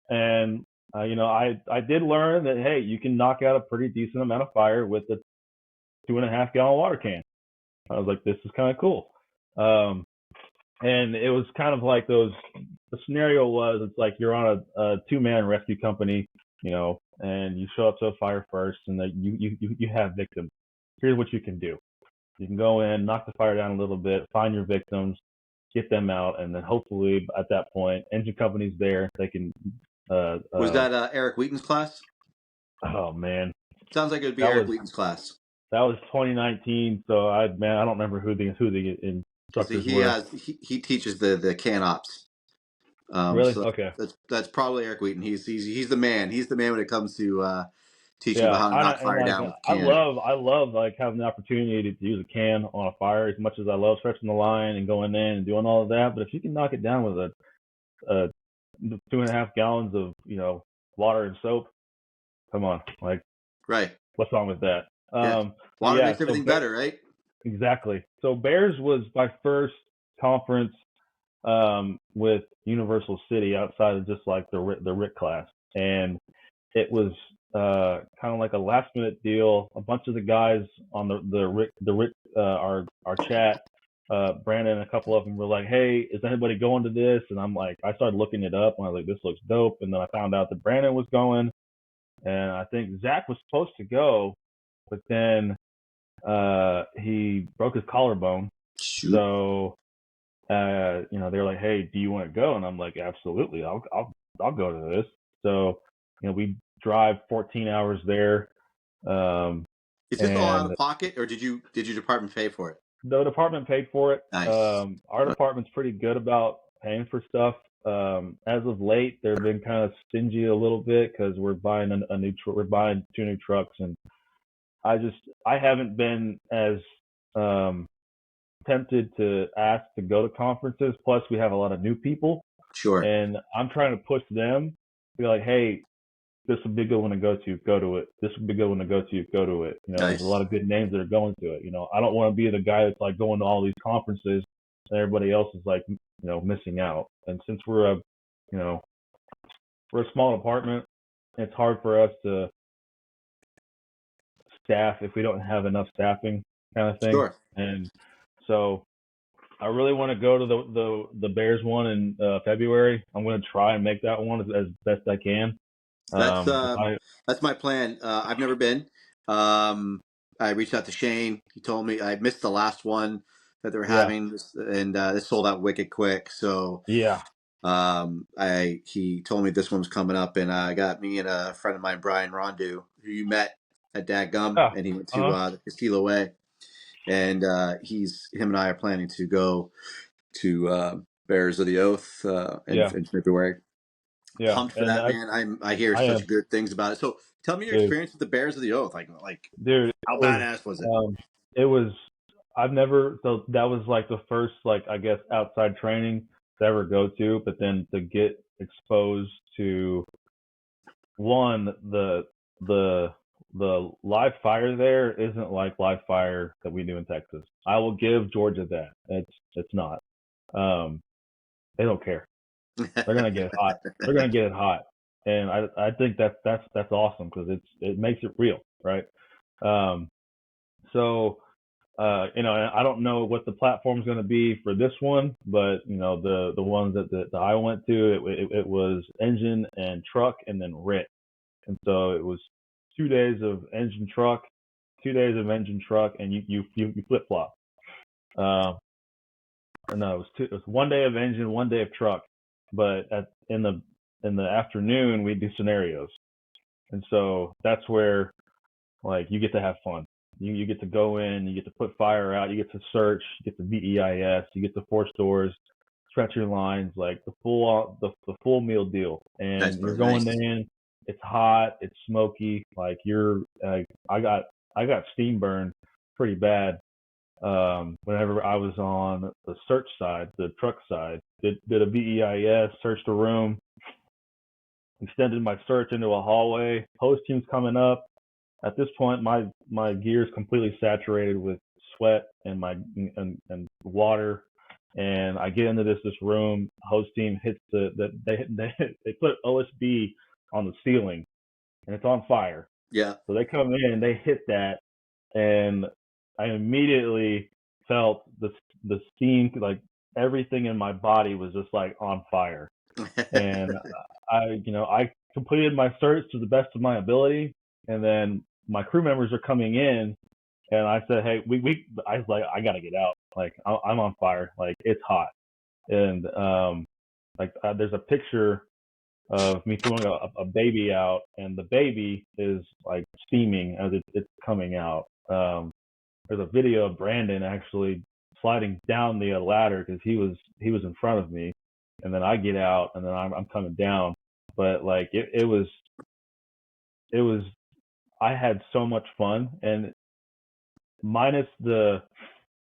and I did learn that hey, you can knock out a pretty decent amount of fire with a 2.5 gallon water can. I was like, this is kind of cool. And it was kind of like those. The scenario was it's like you're on a 2-man rescue company, and you show up to a fire first, and that you have victims. Here's what you can do. You can go in, knock the fire down a little bit, find your victims, get them out, and then hopefully at that point, engine company's there. They can. Was that Eric Wheaton's class? Oh man, Sounds like it would be that Eric was Wheaton's class. 2019. So I don't remember who the Because instructors were. he teaches the C.A.N ops. Really? So Okay. that's probably Eric Wheaton. He's the man. He's the man when it comes to teaching Yeah, about how to knock and fire like down with I C.A.N. love like having the opportunity to use a can on a fire as much as I love stretching the line and going in and doing all of that. But if you can knock it down with a 2.5 gallons of water and soap, come on, like Right. what's wrong with that? Yeah. So Water yeah, makes everything better, right? exactly. So Bears was my first conference with Universal City outside of just like the RIT class, and it was kind of like a last minute deal. A bunch of the guys on the RIT our chat, Brandon and a couple of them were like, "Hey, is anybody going to this?" And I'm like, I started looking it up, and I was like, "This looks dope." And then I found out that Brandon was going, and I think Zach was supposed to go, but then he broke his collarbone. Shoot. So they're like, "Hey, do you want to go?" And I'm like, "Absolutely, I'll go to this." So, we drive 14 hours there, Is this all out and of pocket, or did your department pay for it? the department paid for it. Nice. Our department's pretty good about paying for stuff. As of late, they've been kind of stingy a little bit because we're buying we're buying 2 new trucks, and I haven't been as um, tempted to ask to go to conferences. Plus, we have a lot of new people, Sure. and I'm trying to push them to be like, hey, this would be a good one to go to. Go to it. This would be a good one to go to. Go to it. There's a lot Nice. of good names that are going to it. I don't want to be the guy that's like going to all these conferences and everybody else is like, missing out. And since you know, we're a small department, it's hard for us to staff if we don't have enough staffing, kind of thing. Sure. And so I really want to go to the Bears one in February. I'm going to try and make that one as best I can. That's If I that's my plan. I've never been. I reached out to Shane. He told me I missed the last one that they were Yeah, having, and it sold out wicked quick. So yeah, he told me this one was coming up, and I got me and a friend of mine, Brian Rondu, who you met at Dagum, yeah, and he went to uh-huh, the Castilla Way, and him and I are planning to go to Bears of the Oath yeah, in February. yeah. Pumped for And that, man. I hear I am, such good things about it. So tell me your dude, experience with the Bears of the Oath. Like dude. how badass was it? It was. I've never. So that was like the first, like I guess, outside training to ever go to. But then to get exposed to one, the the live fire there isn't like live fire that we do in Texas. I will give Georgia that. It's not. Um, they don't care. They're gonna get it hot. They're gonna get it hot, and I think that's awesome because it makes it real, right? Um, so and I don't know what the platform's going to be for this one, but the ones that I went to, it was engine and truck and then RIT, and so it was 2 days of engine truck, 2 days of engine truck, and you flip flop. No, it was 1 day of engine, 1 day of truck, but in the afternoon we do scenarios, and so that's where like you get to have fun. You get to go in, you get to put fire out, you get to search, you get to VEIS, you get to force doors, stretch your lines, like the full meal deal. Nice, And you're brother. going Nice. in, it's hot, it's smoky, like you're like I got steam burned pretty bad whenever I was on the search side, the truck side. Did a VEIS, searched the room, extended my search into a hallway. Host team's coming up. At this point, my gear is completely saturated with sweat and and water. And I get into this room. Host team hits they put OSB on the ceiling and it's on fire. Yeah. So they come in, they hit that, and I immediately felt the steam, like everything in my body was just like on fire. And I completed my search to the best of my ability, and then my crew members are coming in, and I said, hey, I was like, I gotta get out, like I'm on fire, like it's hot, and there's a picture of me throwing a baby out, and the baby is like steaming as it's coming out. There's a video of Brandon actually sliding down the ladder because he was in front of me, and then I get out, and then I'm coming down. But like it was I had so much fun, and minus the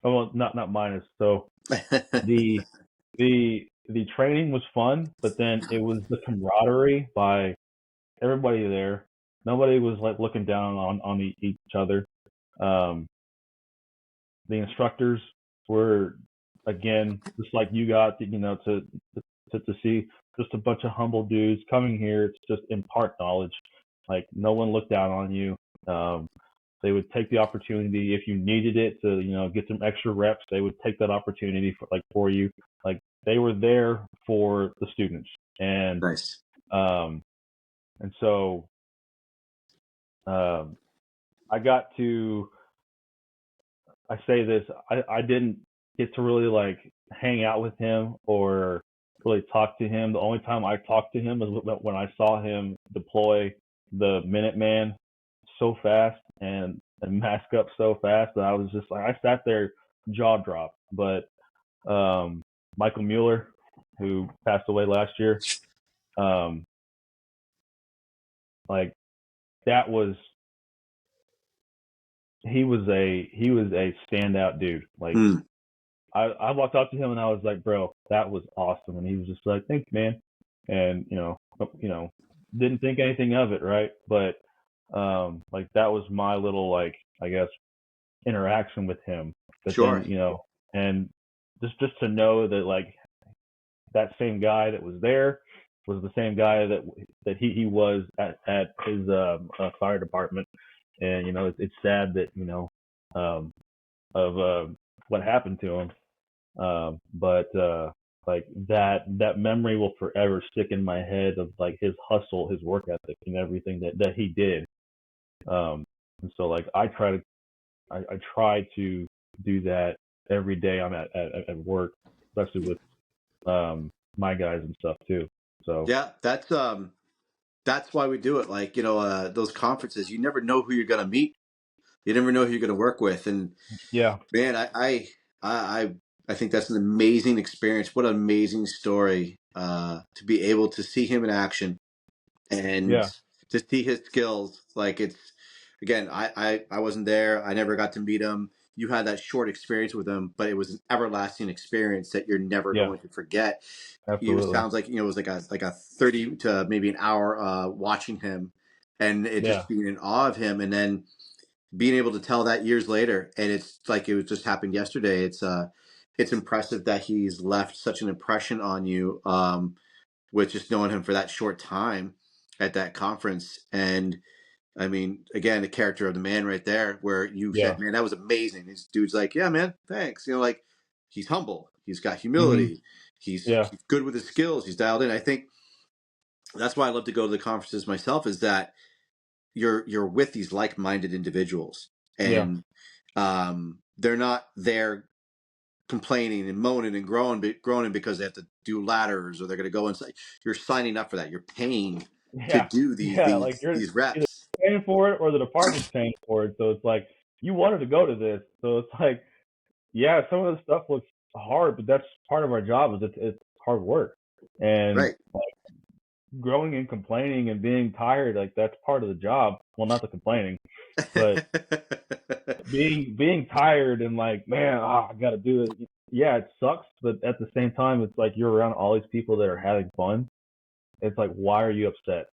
well not minus so the the training was fun, but then it was the camaraderie by everybody there. Nobody was like looking down on each other. Um, the instructors were again just like you got, to see just a bunch of humble dudes coming here. It's just impart knowledge. Like no one looked down on you. Um, they would take the opportunity if you needed it to get some extra reps. They would take that opportunity for you. Like they were there for the students, and Nice. um, and so um, I got to. I say this. I didn't get to really like hang out with him or really talk to him. The only time I talked to him was when I saw him deploy the Minuteman so fast and mask up so fast that I was just like I sat there jaw dropped. But Michael Mueller, who passed away last year, um, like that was he was a standout dude. Like Mm, I walked up to him and I was like, bro, that was awesome. And he was just like, thanks, man. And didn't think anything of it, right? But like that was my little like I guess interaction with him. But then sure. and just to know that like that same guy that was there was the same guy that he was at his fire department. And it's sad that um, of what happened to him. But like that memory will forever stick in my head of like his hustle, his work ethic, and everything that he did. And so like I try to do that every day I'm at work, especially with my guys and stuff too. So Yeah, that's why we do it. Like, those conferences, you never know who you're gonna meet. You never know who you're gonna work with. And yeah, man, I I think that's an amazing experience. What an amazing story. To be able to see him in action and yeah, to see his skills. Like it's again, I wasn't there. I never got to meet him. You had that short experience with him, but it was an everlasting experience that you're never yeah, going to forget. You absolutely, sounds like it was like a 30 to maybe an hour watching him, and it yeah, just being in awe of him, and then being able to tell that years later, and it's like it was just happened yesterday. It's impressive that he's left such an impression on you, with just knowing him for that short time at that conference. And I mean, again, the character of the man right there, where you yeah, said, "Man, that was amazing." This dude's like, "Yeah, man, thanks." Like he's humble, he's got hmm, humility, yeah, he's good with his skills, he's dialed in. I think that's why I love to go to the conferences myself. Is that you're with these like minded individuals, yeah, and they're not there. complaining and moaning and groaning because they have to do ladders or they're going to go inside. You're signing up for that. You're paying to Yeah, do yeah, like you're these either reps. paying for it or the department's paying for it. So it's like you wanted to go to this. So it's like, yeah, some of the stuff looks hard, but that's part of our job. Is it's hard work, and Right. growing and complaining and being tired, like that's part of the job. Well, not the complaining, but being tired and like, man, I got to do it. Yeah, it sucks, but at the same time, it's like you're around all these people that are having fun. It's like, why are you upset?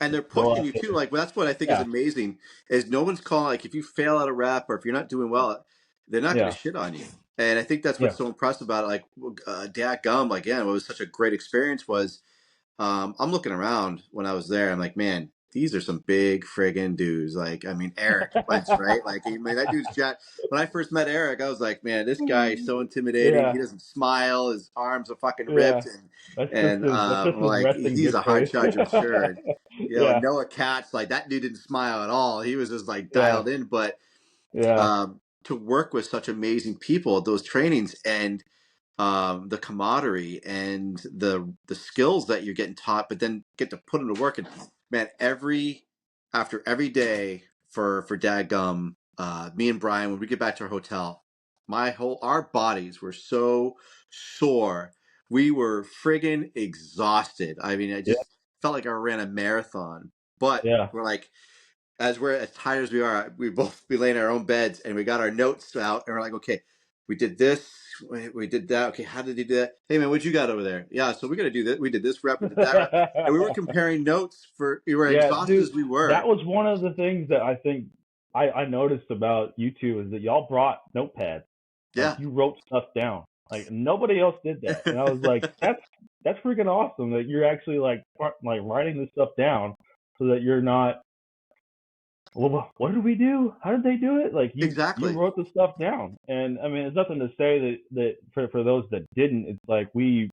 And they're Go pushing out you too. there. Like, well, that's what I think is Yeah, amazing is no one's calling. Like, if you fail at a rep or if you're not doing well, they're not going yeah, to shit on you. And I think that's what's yeah, so impressive about it. Like, Dagum, again, what was such a great experience was I'm looking around when I was there. I'm like, man, these are some big friggin' dudes. Like, I mean, Eric Lantz, right? Like, I mean, that dude's jet. When I first met Eric, I was like, man, this guy is so intimidating. He yeah, doesn't smile. His arms are fucking yeah. ripped, and That's just I'm his like, resting he's bitch a hard face. charger, sure. You know, and Yeah, Noah Katz, like that dude didn't smile at all. He was just like yeah, dialed in. But yeah, to work with such amazing people at those trainings and the camaraderie and the skills that you're getting taught, but then get to put them to work. And man, after every day for Dadgum, me and Brian, when we get back to our hotel, our bodies were so sore. We were friggin' exhausted. I mean, I yeah, just felt like I ran a marathon. But yeah. we're like, as we're as tired as we are, we both be laying in our own beds and we got our notes out and we're like, okay, we did this, we did that. Okay, how did he do that? Hey man, what you got over there? Yeah, so we're gonna do that. We did this rep, we did that rep, and we were comparing notes for. We were Yeah, exhausted dude, as we that were. was one of the things that I think I noticed about you two is that y'all brought notepads. Like Yeah, you wrote stuff down. Like nobody else did that. And I was like, that's freaking awesome that you're actually like writing this stuff down so that you're not, well, what did we do? How did they do it? Like you exactly, wrote the stuff down. And I mean, it's nothing to say that for those that didn't, it's like we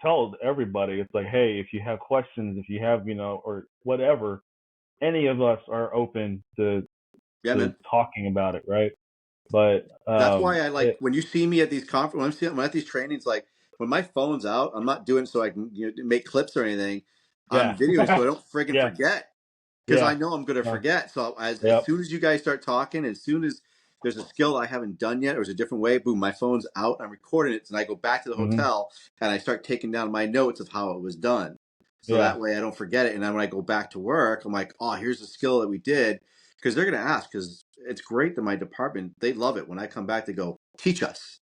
told everybody, it's like, hey, if you have questions, if you have, or whatever, any of us are open yeah, to man. talking about it, right? But That's why I like when you see me at these conferences, when I'm at these trainings, like when my phone's out, I'm not doing it so I can make clips or anything. I'm yeah, videoing so I don't friggin' yeah, forget. Because I yeah, know I'm going to uh, forget. So as yep, soon as you guys start talking, as soon as there's a skill I haven't done yet, or there's a different way, boom, my phone's out. I'm recording it, and I go back to the hmm, hotel and I start taking down my notes of how it was done. So yeah, that way I don't forget it. And then when I go back to work, I'm like, oh, here's the skill that we did. Because they're going to ask. Because it's great that my department, they love it when I come back. They go, teach us.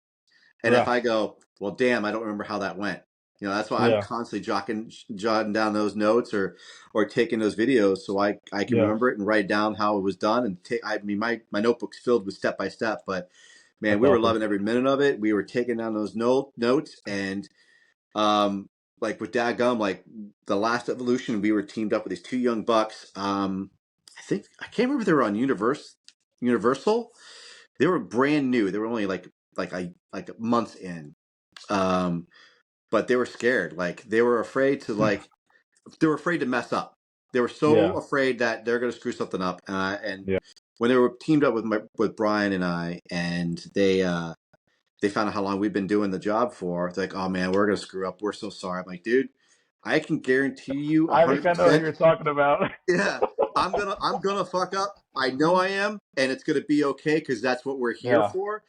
And if yeah, I go, well, damn, I don't remember how that went. That's why I'm yeah, constantly jotting down those notes or taking those videos so I can yeah. remember it and write down how it was done. And I mean, my notebook's filled with step by step, but man, That's we were awesome. loving every minute of it. We were taking down those notes and, um, like with Dagum, like the last evolution, we were teamed up with these two young bucks. I can't remember if they were on Universal. They were brand new. They were only like months in. Um, but they were scared. Like they were afraid to mess up. They were so Yeah, afraid that they're going to screw something up. And yeah, when they were teamed up with Brian and I, and they found out how long we've been doing the job for, they're like, oh man, we're going to screw up. We're so sorry. I'm like, dude, I can guarantee you I think I know who 100%. you're talking about. Yeah, I'm gonna fuck up. I know I am, and it's gonna be okay because that's what we're here Yeah, for.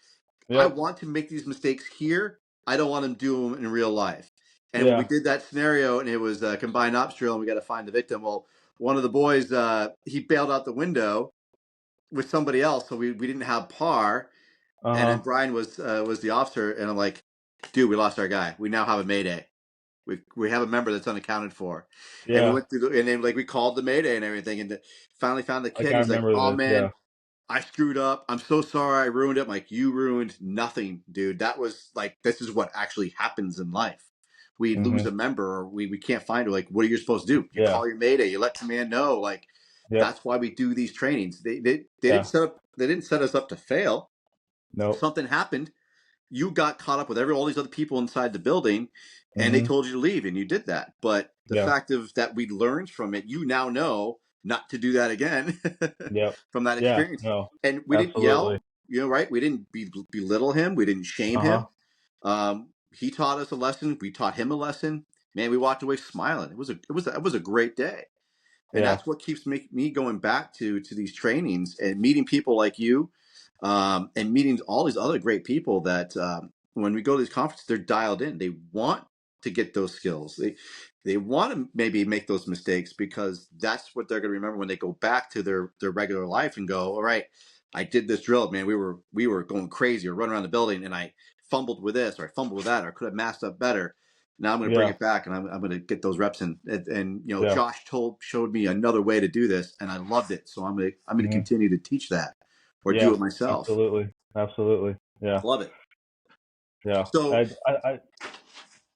I yep, want to make these mistakes here. I don't want them to do them in real life. And when we yeah, did that scenario, and it was a combined ops drill, and we got to find the victim. Well, one of the boys he bailed out the window with somebody else, so we didn't have par. uh And then huh, Brian was the officer, and I'm like, dude, we lost our guy. We now have a mayday. We have a member that's unaccounted for, and we yeah. went through and then like we called the mayday and everything, and finally found the I kid. can't He's like, remember "Oh this. Yeah, man, I screwed up. I'm so sorry. I ruined it." I'm like, you ruined nothing, dude. That was like this is what actually happens in life. We lose mhm, a member or we can't find her. Like, what are you supposed to do? You yeah, call your mayday. You let command know. Like, yep, that's why we do these trainings. yeah, They didn't set us up to fail. nope, Something happened, you got caught up with all these other people inside the building and they mhm, told you to leave and you did that. But the yeah, fact of that we learned from it, you now know not to do that again yep, from that yeah, experience. no, And we didn't absolutely. yell. right. We didn't belittle him. We didn't shame Uh-huh. him. He taught us a lesson. We taught him a lesson. Man, we walked away smiling. It was a great day. And Yeah. that's what keeps me going back to these trainings and meeting people like you, and meeting all these other great people that, when we go to these conferences, they're dialed in. They want to get those skills. They want to maybe make those mistakes because that's what they're going to remember when they go back to their regular life and go, all right, I did this drill, man. We were going crazy or running around the building, and I fumbled with this or I fumbled with that or I could have masked up better. Now I'm going to bring Yeah. it back, and I'm going to get those reps in. And Yeah. Josh showed me another way to do this, and I loved it. So I'm going to Hmm. continue to teach that or do Yeah. it myself. Absolutely. Absolutely. Yeah. Love it. Yeah. So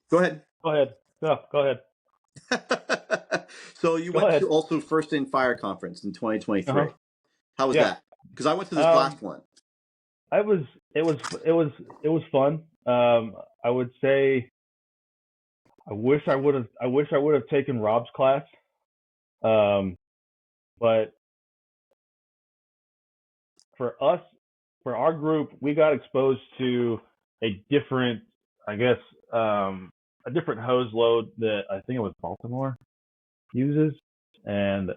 go ahead. Go ahead. No, go ahead. So you Go went to ahead. also First in Fire conference in Uh-huh. 2023. How was Yeah. that? Because I went to this Um, last one. I was, it was, it was, it was fun. I would say I wish I would have taken Rob's class. Um, but for us, for our group, we got exposed to a different, I guess, a different hose load that I think it was Baltimore uses. And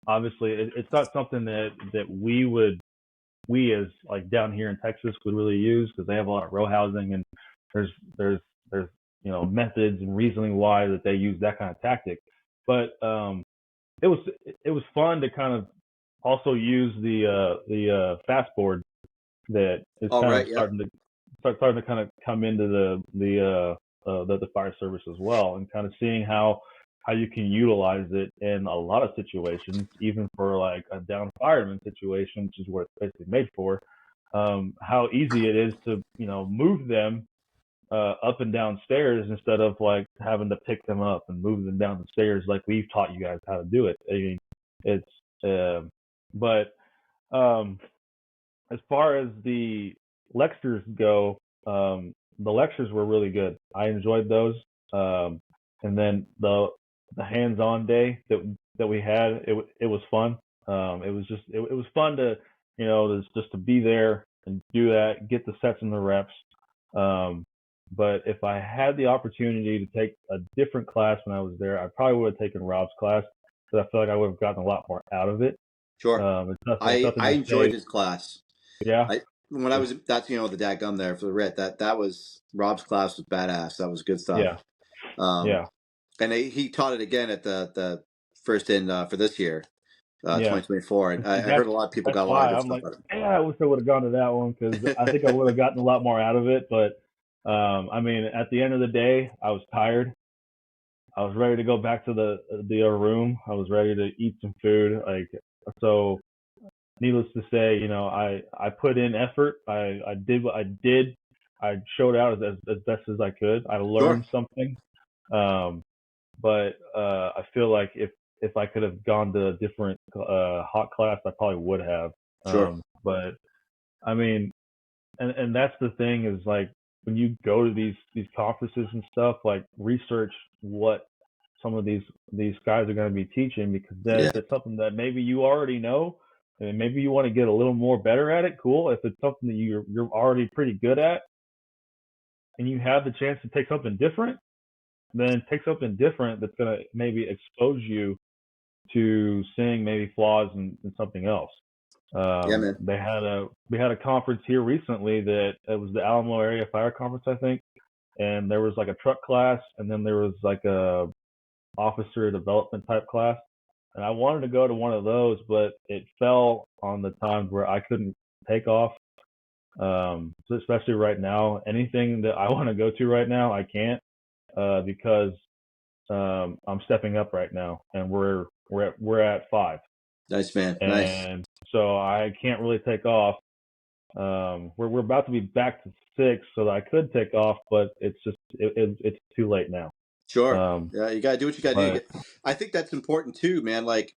obviously, it's not something that we as like down here in Texas would really use because they have a lot of row housing and there's there's there's methods and reasoning why that they use that kind of tactic. But it was it was fun to kind of also use the fast board that is All kind right. of Yep. starting to kind of come into the fire service as well, and kind of seeing how you can utilize it in a lot of situations, even for like a down fireman situation, which is what it's basically made for. How easy it is to move them up and down stairs instead of like having to pick them up and move them down the stairs like we've taught you guys how to do it. I mean, it's but um, as far as the lectures go, the lectures were really good. I enjoyed those. And then the hands-on day that we had, it was fun. It was just it was fun to just to be there and do that, get the sets and the reps. Um, but if I had the opportunity to take a different class when I was there, I probably would have taken Rob's class because I feel like I would have gotten a lot more out of it. Sure. It's I nothing to enjoyed say. his class. Yeah. I when I was that's the Dagum there for the RIT. That was Rob's class was badass. That was good stuff. Yeah. Um, Yeah. and he taught it again at the first in for this year, Yeah. 2024. And And see, I heard a lot of people that's got a lot of why good I'm stuff like, out of yeah, I wish I would have gone to that one because I think I would have gotten a lot more out of it. But I mean, at the end of the day, I was tired. I was ready to go back to the room. I was ready to eat some food. Like so, needless to say, I put in effort. I did what I did. I showed out as best as I could. I Sure, learned something. Um, but I feel like if I could have gone to a different hot class, I probably would have. sure. But I mean, and that's the thing is like when you go to these conferences and stuff, like research what some of these guys are going to be teaching because then Yeah, if it's something that maybe you already know and maybe you want to get a little more better at it, cool. If it's something that you're already pretty good at and you have the chance to take something different, then take something different that's going to maybe expose you to seeing maybe flaws in something else. yeah, man. We had a conference here recently that it was the Alamo Area Fire Conference, I think, and there was like a truck class, and then there was like a officer development type class, and I wanted to go to one of those, but it fell on the times where I couldn't take off. So especially right now, anything that I want to go to right now, I can't because I'm stepping up right now, and we're at 5, Nice, man. Nice. and so I can't really take off. We're about to be back to 6, so that I could take off, but it's too late now. Sure. Um, Yeah, you gotta do what you gotta do. but I think that's important too, man. Like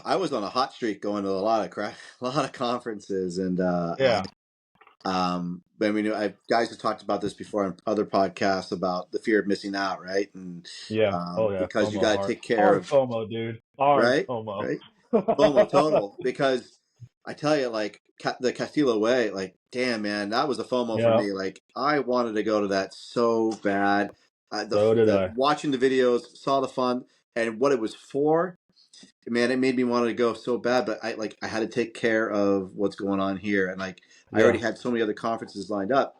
I was on a hot streak going to a lot of a lot of conferences, and yeah, I mean, guys have talked about this before on other podcasts about the fear of missing out, right? And yeah, oh yeah, because you FOMO got to hard, take care hard of, FOMO, dude, hard right, FOMO. right, FOMO total. Because I tell you, like the Castillo Way, like damn man, that was a FOMO for Yeah, me. Like I wanted to go to that so bad. so did The I. watching the videos, saw the fun and what it was for. Man, it made me want to go so bad, but I had to take care of what's going on here, and like I already Yeah, had so many other conferences lined up.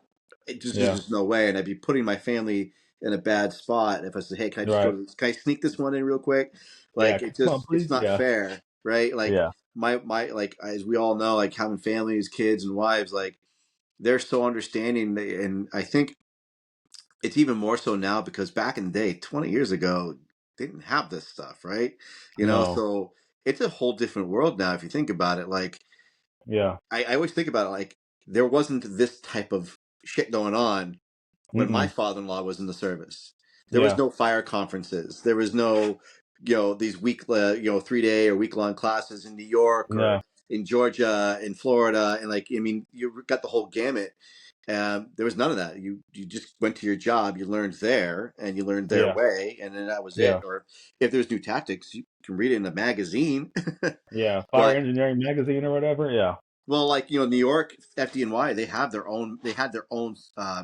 There's yeah, just no way, and I'd be putting my family in a bad spot if I said, "Hey, can I just go right. to this? Can I sneak this one in real quick?" Yeah, Like come on, it's please. not Yeah, fair, right? Like yeah, my like as we all know, like having families, kids, and wives, like they're so understanding, and I think it's even more so now because back in the day, 20 years ago, they didn't have this stuff, right? no, So it's a whole different world now if you think about it. Like yeah, I always think about it like there wasn't this type of shit going on when my mm-mm, father-in-law was in the service. There was yeah, no fire conferences. There was no, these 3 day or week long classes in New York or yeah, in Georgia, in Florida, and like I mean, you got the whole gamut. There was none of that. You just went to your job, you learned there, and you learned their yeah, way, and then that was it. yeah, Or if there's new tactics, you can read it in a magazine. yeah. Fire But Engineering Magazine or whatever. Yeah. well, like New York FDNY, they have their own. They had their own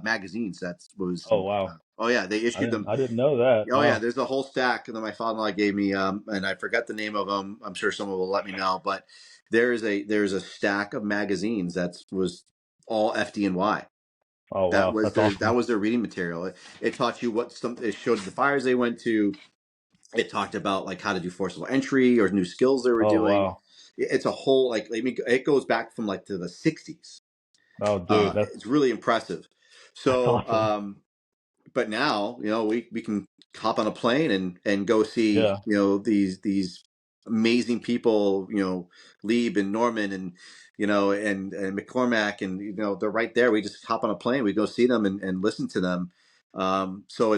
magazines. That was. Oh wow. Oh yeah, they I issued didn't them. I didn't know that. Oh yeah, Wow. there's a whole stack that my father-in-law gave me, and I forgot the name of them. I'm sure someone will let me know. But there's a stack of magazines that was all FDNY. Oh That wow. was That's their reading material. It taught you it showed the fires they went to. It talked about like how to do forcible entry or new skills they were Oh doing. wow. It's a whole like I mean it goes back from like to the 60s. Oh dude, It's really impressive. that's So, awesome. but now we can hop on a plane and go see Yeah. these amazing people, Lieb and Norman and and McCormack, and they're right there. We just hop on a plane, we go see them and listen to them. So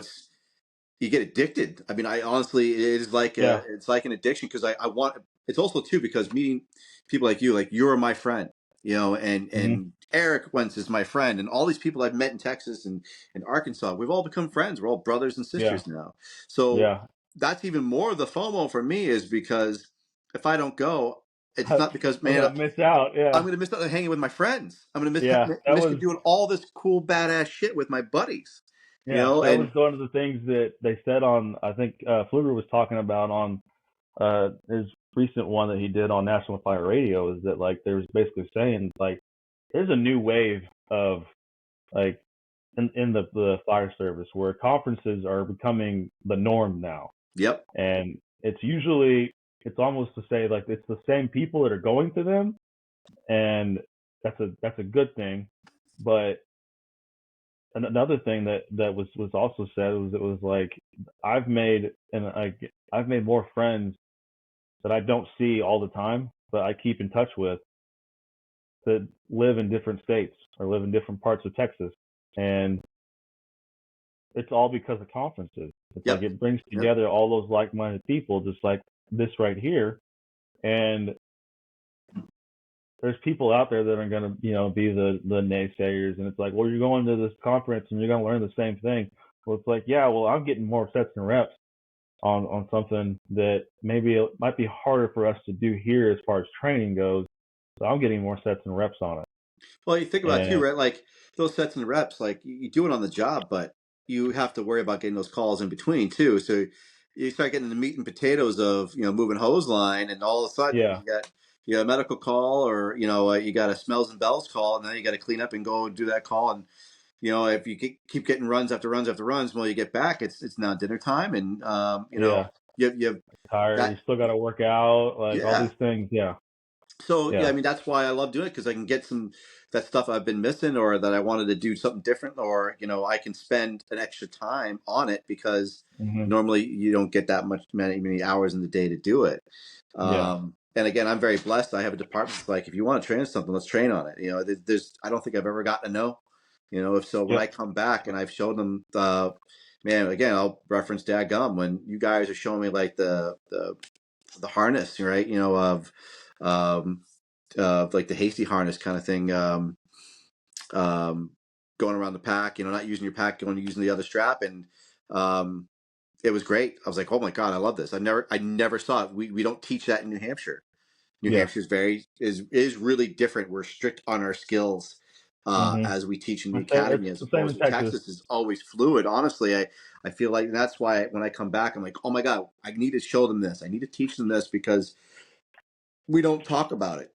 you get addicted. I mean, I honestly, it is like Yeah. it's like an addiction because I want. It's also too because meeting people like you're my friend, Hmm. and Eric Wentz is my friend, and all these people I've met in Texas and Arkansas, we've all become friends. We're all brothers and Yeah. sisters now. So Yeah. that's even more of the FOMO for me is because if I don't go, it's not because I'm gonna man, miss out. I'm Yeah. going to miss out on hanging with my friends. I'm going to Yeah. That miss was doing all this cool badass shit with my buddies, yeah, that was and one of the things that they said on I think Fluger was talking about on his recent one that he did on National Fire Radio is that like there was basically saying like there's a new wave of like in the fire service where conferences are becoming the norm now. yep, And it's almost to say like it's the same people that are going to them, and that's a good thing. But another thing that was also said was it was like I've made and I've made more friends that I don't see all the time, but I keep in touch with that live in different states or live in different parts of Texas, and it's all because of conferences. It's like yep, it brings yep. together all those like-minded people, just like this right here, and there's people out there that are going to be the naysayers, and it's like, well, you're going to this conference and you're going to learn the same thing. Well, it's like, yeah, well, I'm getting more sets and reps on something that maybe it might be harder for us to do here as far as training goes. So I'm getting more sets and reps on it. Well, you think about it too, And right? Like those sets and reps, like you do it on the job, but you have to worry about getting those calls in between too. So you start getting the meat and potatoes of moving hose line, and all of a sudden yeah, you got a medical call, or you got a smells and bells call, and then you got to clean up and go do that call. And if you keep getting runs after runs after runs, well, you get back, it's now dinner time, and yeah, you have tired. You that, still got to work out, like all yeah. these things. Yeah, So yeah, I yeah, mean that's why I love doing it because I can get some that stuff I've been missing or that I wanted to do something different, or I can spend an extra time on it because hmm, normally you don't get that many hours in the day to do it. yeah, And again, I'm very blessed. I have a department that's like, if you want to train something, let's train on it. There's I don't think I've ever gotten a no. If so, when I yep, come back and I've shown them man, again, I'll reference Dagum when you guys are showing me like the harness, right? Um, like the hasty harness kind of thing, um, going around the pack, not using your pack, going using the other strap, and um, it was great. I was like, oh my god, I love this. I never saw it. We don't teach that in New Hampshire. New Yeah. Hampshire is really different. We're strict on our skills as we teach in the academy, It's as the same opposed in to Texas. Texas is always fluid. Honestly, I feel like that's why when I come back, I'm like, oh my god, I need to show them this. I need to teach them this because we don't talk about it.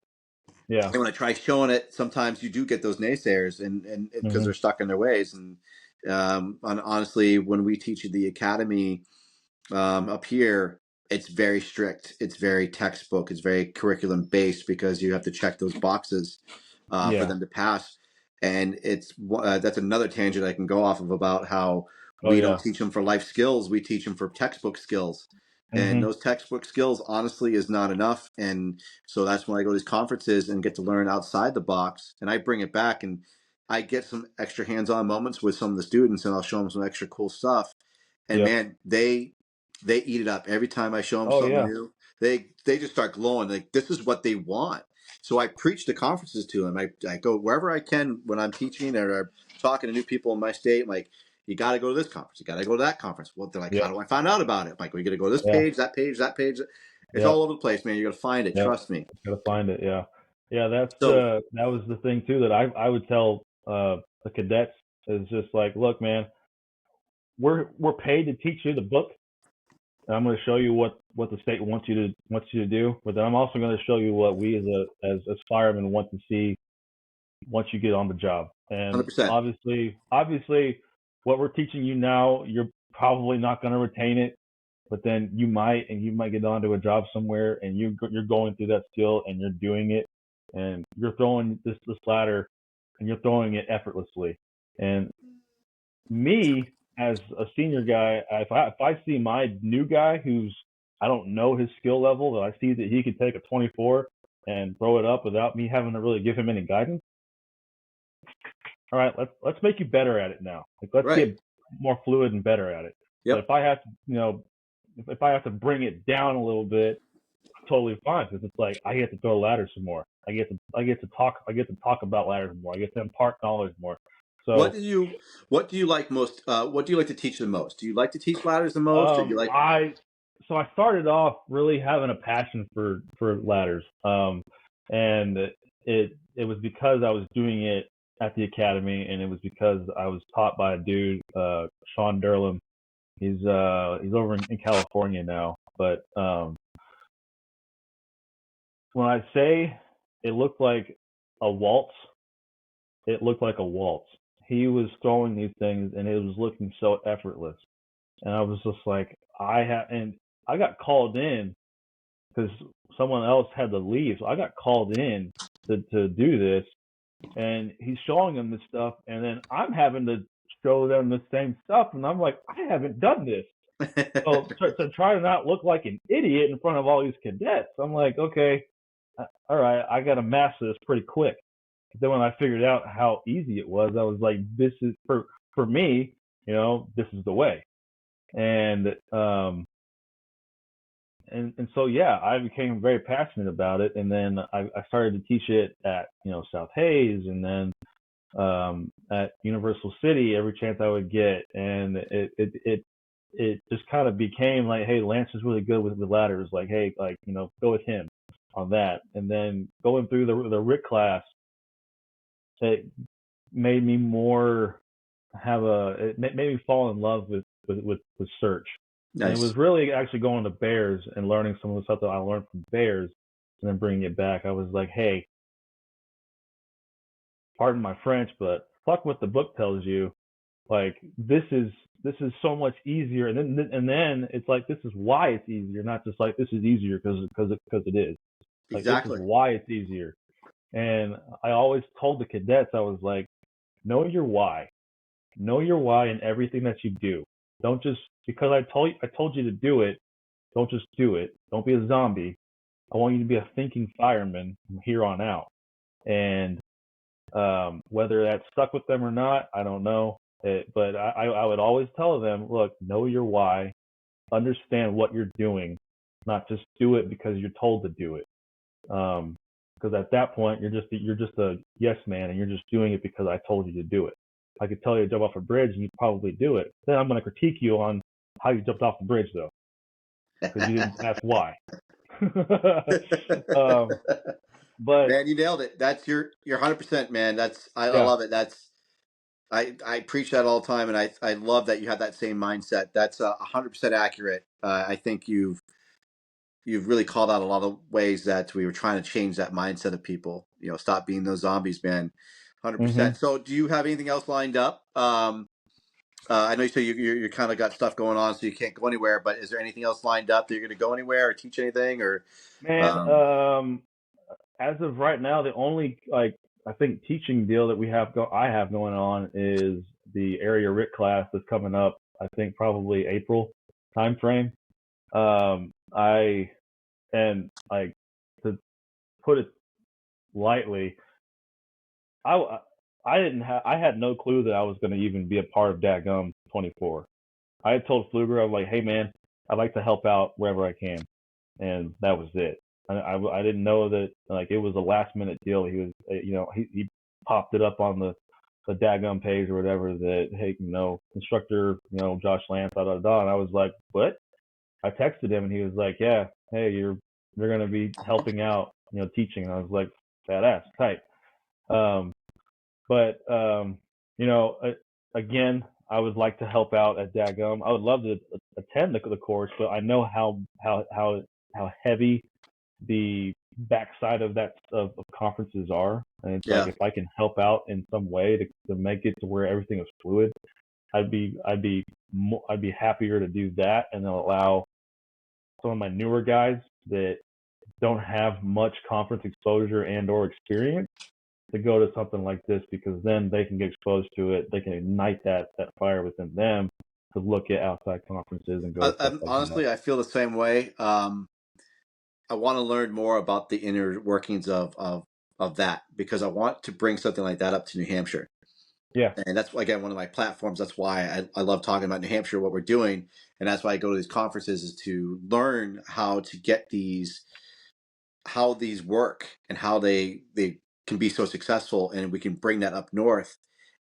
Yeah. And when I try showing it, sometimes you do get those naysayers, and because Hmm. they're stuck in their ways. And honestly, when we teach at the academy up here, it's very strict. It's very textbook. It's very curriculum based because you have to check those boxes for Yeah. them to pass. And that's another tangent I can go off of about how Oh we don't yeah. teach them for life skills. We teach them for textbook skills. And Hmm. those textbook skills, honestly, is not enough. And so that's when I go to these conferences and get to learn outside the box. And I bring it back and I get some extra hands on moments with some of the students and I'll show them some extra cool stuff. And Yep. man, they eat it up every time I show them Oh something yeah. new. They just start glowing. Like this is what they want. So I preach the conferences to them. I go wherever I can when I'm teaching or talking to new people in my state. I'm like, you got to go to this conference. You got to go to that conference. Well, they're like, how Yep. do I find out about it? I'm like, well, you got to go to this Yeah. page, that page, that page. It's Yep. all over the place, man. You're gonna find it. Yep. Trust me. Gotta find it. Yeah. Yeah. That's So that was the thing too that I would tell the cadets is just like, look, man, we're paid to teach you the book. And I'm going to show you what the state wants you to do, but then I'm also going to show you what we as firemen want to see once you get on the job. And 100%. obviously, what we're teaching you now, you're probably not going to retain it, but then you might get onto a job somewhere, and you're going through that skill, and you're doing it, and you're throwing this ladder, and you're throwing it effortlessly. And me as a senior guy, if I see my new guy who's I don't know his skill level, that I see that he could take a 24 and throw it up without me having to really give him any guidance. All right, let's make you better at it now. Like let's Right. get more fluid and better at it. But Yep. if I have to, if I have to bring it down a little bit, totally fine because it's like I get to throw ladders some more. I get to talk about ladders more. I get to impart knowledge more. What So do you what do you like most? What do you like to teach the most? Do you like to teach ladders the most, or you like? I started off really having a passion for ladders, and it was because I was doing it at the academy, and it was because I was taught by a dude, Sean Durham. He's over in California now, but when I say it looked like a waltz, it looked like a waltz. He was throwing these things, and it was looking so effortless. And I was just like, and I got called in because someone else had to leave, so I got called in to do this, and he's showing them this stuff, and then I'm having to show them the same stuff, and I'm like, I haven't done this. So to try to not look like an idiot in front of all these cadets, I'm like, okay, all right, I got to master this pretty quick. But then when I figured out how easy it was, I was like, this is for me, this is the way. And and so yeah, I became very passionate about it, and then I started to teach it at South Hayes, and then at Universal City every chance I would get, and it just kind of became like, hey, Lantz is really good with the ladders, like hey, like go with him on that, and then going through the RIT class, it made me more it made me fall in love with search. And it Nice. was really actually going to Bears and learning some of the stuff that I learned from Bears and then bringing it back. I was like, hey, pardon my French, but fuck what the book tells you. Like this is so much easier. And then it's like this is why it's easier, not just like this is easier because it is. Like this is Exactly. why it's easier. And I always told the cadets, I was like, know your why. Know your why in everything that you do. Don't just because I told you to do it, don't just do it. Don't be a zombie. I want you to be a thinking fireman from here on out. And whether that stuck with them or not, I don't know. But I would always tell them, look, know your why, understand what you're doing, not just do it because you're told to do it. Because at that point, you're just a yes man, and you're just doing it because I told you to do it. I could tell you to jump off a bridge, and you'd probably do it. Then I'm going to critique you on how you jumped off the bridge, though, because you didn't ask why. um, but Man, you nailed it. That's you're 100%, man. I yeah. love it. I preach that all the time, and I love that you have that same mindset. That's 100% accurate. I think you've really called out a lot of ways that we were trying to change that mindset of people. You know, stop being those zombies, man. Hmm. 100%. So, do you have anything else lined up? I know you say you kind of got stuff going on, so you can't go anywhere. But is there anything else lined up that you're going to go anywhere or teach anything or? Man, Um, as of right now, the only like I think teaching deal that I have going on is the area RIT class that's coming up. I think probably April time frame. I and like to put it lightly, I I had no clue that I was going to even be a part of Dagum 24. I had told Fluger, I was like, hey man, I'd like to help out wherever I can, and that was it. I didn't know that like it was a last minute deal. He was he popped it up on the Dagum page or whatever that hey instructor Josh Lantz and I was like what? I texted him and he was like yeah hey you're gonna be helping out teaching and I was like badass tight. Um, but you know, again, I would like to help out at Dagum. I would love to attend the course, but I know how heavy the backside of of conferences are, and it's like yeah. if I can help out in some way to make it to where everything is fluid, I'd be happier to do that and then allow some of my newer guys that don't have much conference exposure and or experience to go to something like this because then they can get exposed to it. They can ignite that fire within them to look at outside conferences and go to stuff like that. Honestly, I feel the same way. I want to learn more about the inner workings of that because I want to bring something like that up to New Hampshire. Yeah. And that's again one of my platforms. That's why I love talking about New Hampshire, what we're doing, and that's why I go to these conferences is to learn how to get how these work and how they can be so successful, and we can bring that up north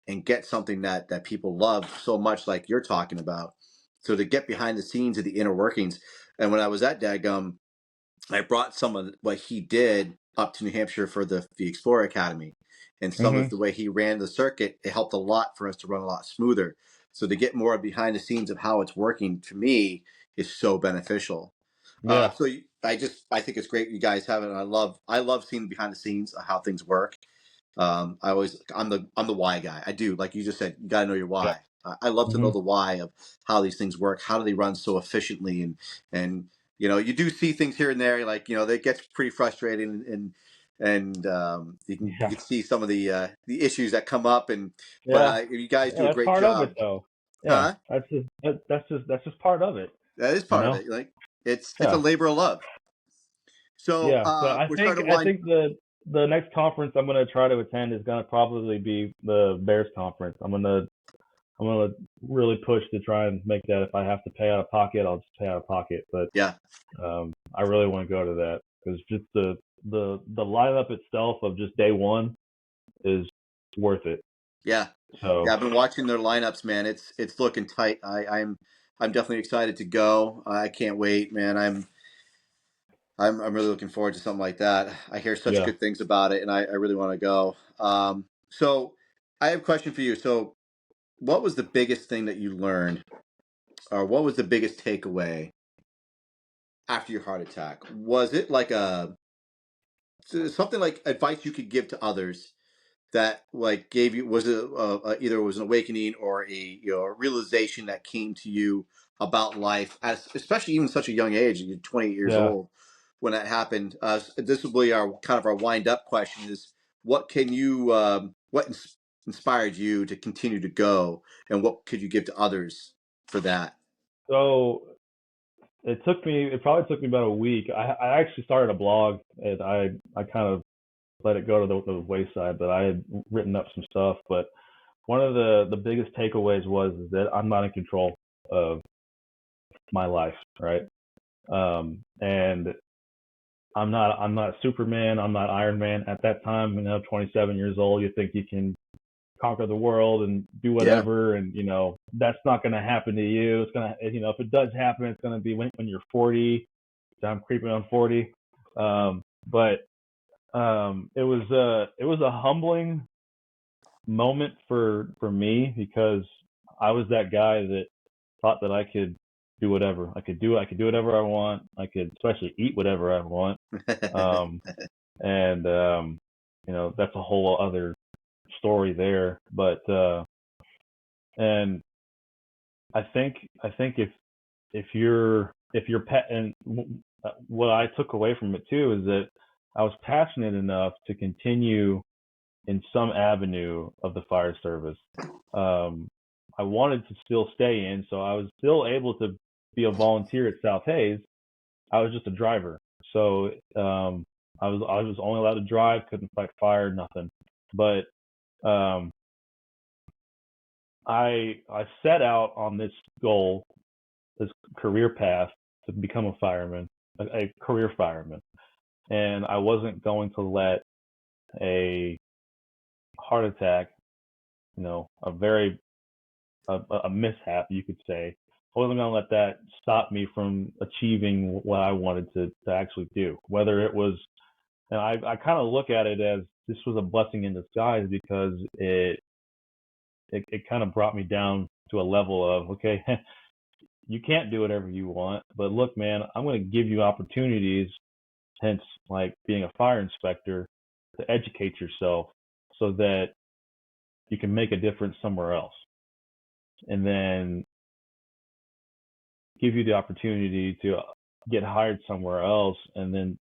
and get something that people love so much, like you're talking about. So to get behind the scenes of the inner workings, and when I was at Dagum, I brought some of what he did up to New Hampshire for the Explorer Academy, and some of Mhm. the way he ran the circuit, it helped a lot for us to run a lot smoother. So to get more behind the scenes of how it's working to me is so beneficial. Yeah. I think it's great you guys have it. And I love seeing behind the scenes of how things work. I'm the why guy. I do, like you just said, you got to know your Yeah. why. I love to know Mhm. the why of how these things work. How do they run so efficiently? And you know, you do see things here and there, like that gets pretty frustrating, and you Yeah. can see some of the issues that come up. But Yeah. you guys Yeah. do a That's great part of it, job, though. Yeah. huh? That's just part of it. That is You part of know. it. Like it's a Yeah. labor of love. So Yeah. But we're starting to I wind. think the next conference I'm gonna try to attend is gonna probably be the Bears conference. I'm gonna really push to try and make that. If I have to pay out of pocket, I'll just pay out of pocket. But Yeah, I really want to go to that because just the lineup itself of just day one is worth it. yeah, So yeah. I've been watching their lineups, man. It's looking tight. I'm definitely excited to go. I can't wait, man. I'm really looking forward to something like that. I hear such yeah. good things about it, and I really want to go. So I have a question for you. So, what was the biggest thing that you learned, or what was the biggest takeaway after your heart attack? Was it like something like advice you could give to others that like gave you was it either it was an awakening or a realization that came to you about life as especially even such a young age, you're 28 years Yeah. old when that happened. This will be our kind of our wind up question is what can you inspired you to continue to go, and what could you give to others for that? So it probably took me about a week. I actually started a blog and I kind of let it go to the wayside, but I had written up some stuff. But one of the biggest takeaways was is that I'm not in control of my life, right? And I'm not Superman. I'm not Iron Man. At that time, 27 years old, you think you can conquer the world and do Yeah, whatever, and that's not going to happen to you. It's gonna, if it does happen, it's going to be when you're 40. I'm creeping on 40. But it was a humbling moment for me, because I was that guy that thought that I could do whatever. I could do whatever I want. I could especially eat whatever I want. And that's a whole other story there. But and I think if you're pet, and what I took away from it too is that I was passionate enough to continue in some avenue of the fire service. I wanted to still stay in, so I was still able to be a volunteer at South Hayes. I was just a driver, so I was only allowed to drive, couldn't fight fire, nothing. But um, I set out on this goal, this career path, to become a fireman, a career fireman, and I wasn't going to let a heart attack, a very a mishap, you could say. I wasn't going to let that stop me from achieving what I wanted to actually do. Whether it was, and I kind of look at it as this was a blessing in disguise, because it kind of brought me down to a level of, okay, you can't do whatever you want, but look, man, I'm going to give you opportunities, hence like being a fire inspector, to educate yourself so that you can make a difference somewhere else. And then give you the opportunity to get hired somewhere else. And then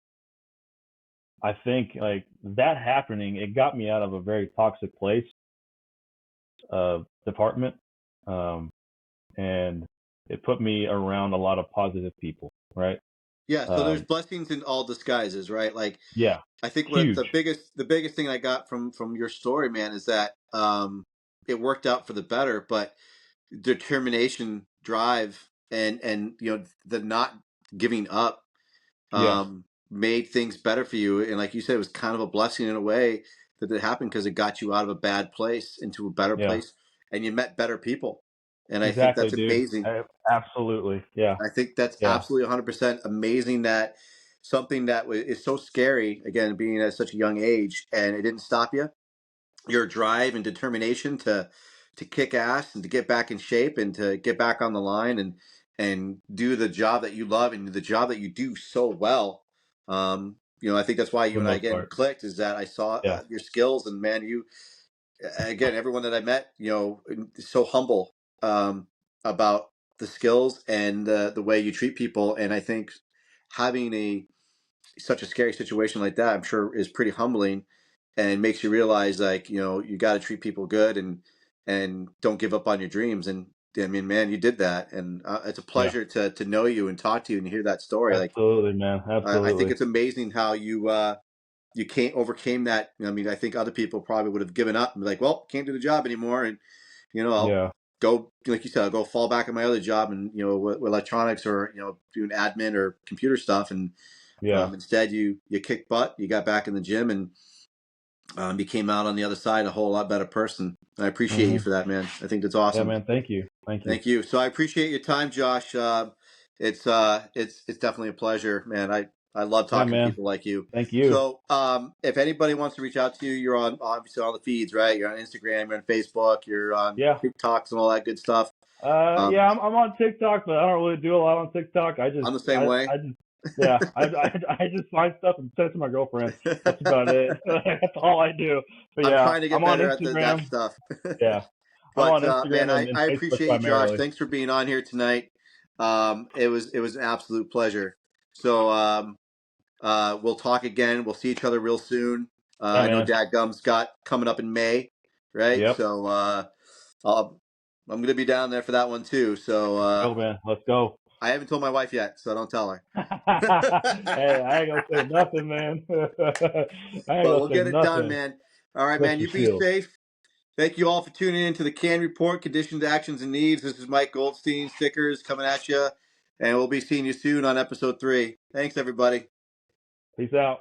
I think like that happening, it got me out of a very toxic place, department. And it put me around a lot of positive people, right? Yeah, so there's Um, blessings in all disguises, right? Like yeah, I think what huge. the biggest thing I got from your story, man, is that it worked out for the better, but determination, drive, and the not giving up Yeah, made things better for you. And like you said, it was kind of a blessing in a way that it happened, because it got you out of a bad place into a better yeah, place, and you met better people. And I think exactly, that's dude. amazing. Absolutely. Yeah, I think that's yeah, absolutely 100% amazing, that something that is so scary, again, being at such a young age, and it didn't stop you. Your drive and determination to kick ass and to get back in shape and to get back on the line and do the job that you love and the job that you do so well. I think that's why for you the and I most again part. clicked, is that I saw Yeah, your skills, and man, you, again, everyone that I met, is so humble about the skills and the way you treat people. And I think having such a scary situation like that, I'm sure, is pretty humbling, and makes you realize, like, you got to treat people good, and don't give up on your dreams. And I mean, man, you did that, and it's a yeah, pleasure to know you and talk to you and hear that story. Like, absolutely, man. I think Absolutely. it's amazing how you can't overcame that. I mean, I think other people probably would have given up and be like, well, can't do the job anymore, and I'll Yeah, go, like you said, I'll go fall back on my other job, and with electronics, or doing admin or computer stuff. And yeah. instead, you kicked butt, you got back in the gym, and you came out on the other side a whole lot better person. I appreciate you Hmm. for that, man. I think that's Yeah, awesome. man. Thank you. Thank you. Thank you. So I appreciate your time, Josh. It's definitely a pleasure, man. I love Yeah, talking to man. people like you. Thank you. So if anybody wants to reach out to you, you're on, obviously, on the feeds, right? You're on Instagram, you're on Facebook, you're on Yeah. TikToks and all that good stuff. Yeah, Um, I'm on TikTok, but I don't really do a lot on TikTok. I'm the same way. I just, yeah, I just find stuff and send it to my girlfriend. That's about it. That's all I do. But I'm yeah, trying to I'm get on better at that Instagram. stuff. Yeah, I'm on But man, Instagram and I Facebook appreciate you, Josh. primarily. Thanks for being on here tonight. It was an absolute pleasure. So we'll talk again. We'll see each other real soon. Yeah, I know man. Dagum's got coming up in May, right? Yep. So I'm gonna be down there for that one too. So Let's go, man. Let's go. I haven't told my wife yet, so don't tell her. Hey, I ain't gonna say nothing, man. I ain't But gonna we'll say get it done, nothing. man. All right, Rest man. your You be shield. safe. Thank you all for tuning in to the C.A.N. Report, Conditions, Actions, and Needs. This is Mike Goldstein, stickers coming at you, and we'll be seeing you soon on episode 3. Thanks, everybody. Peace out.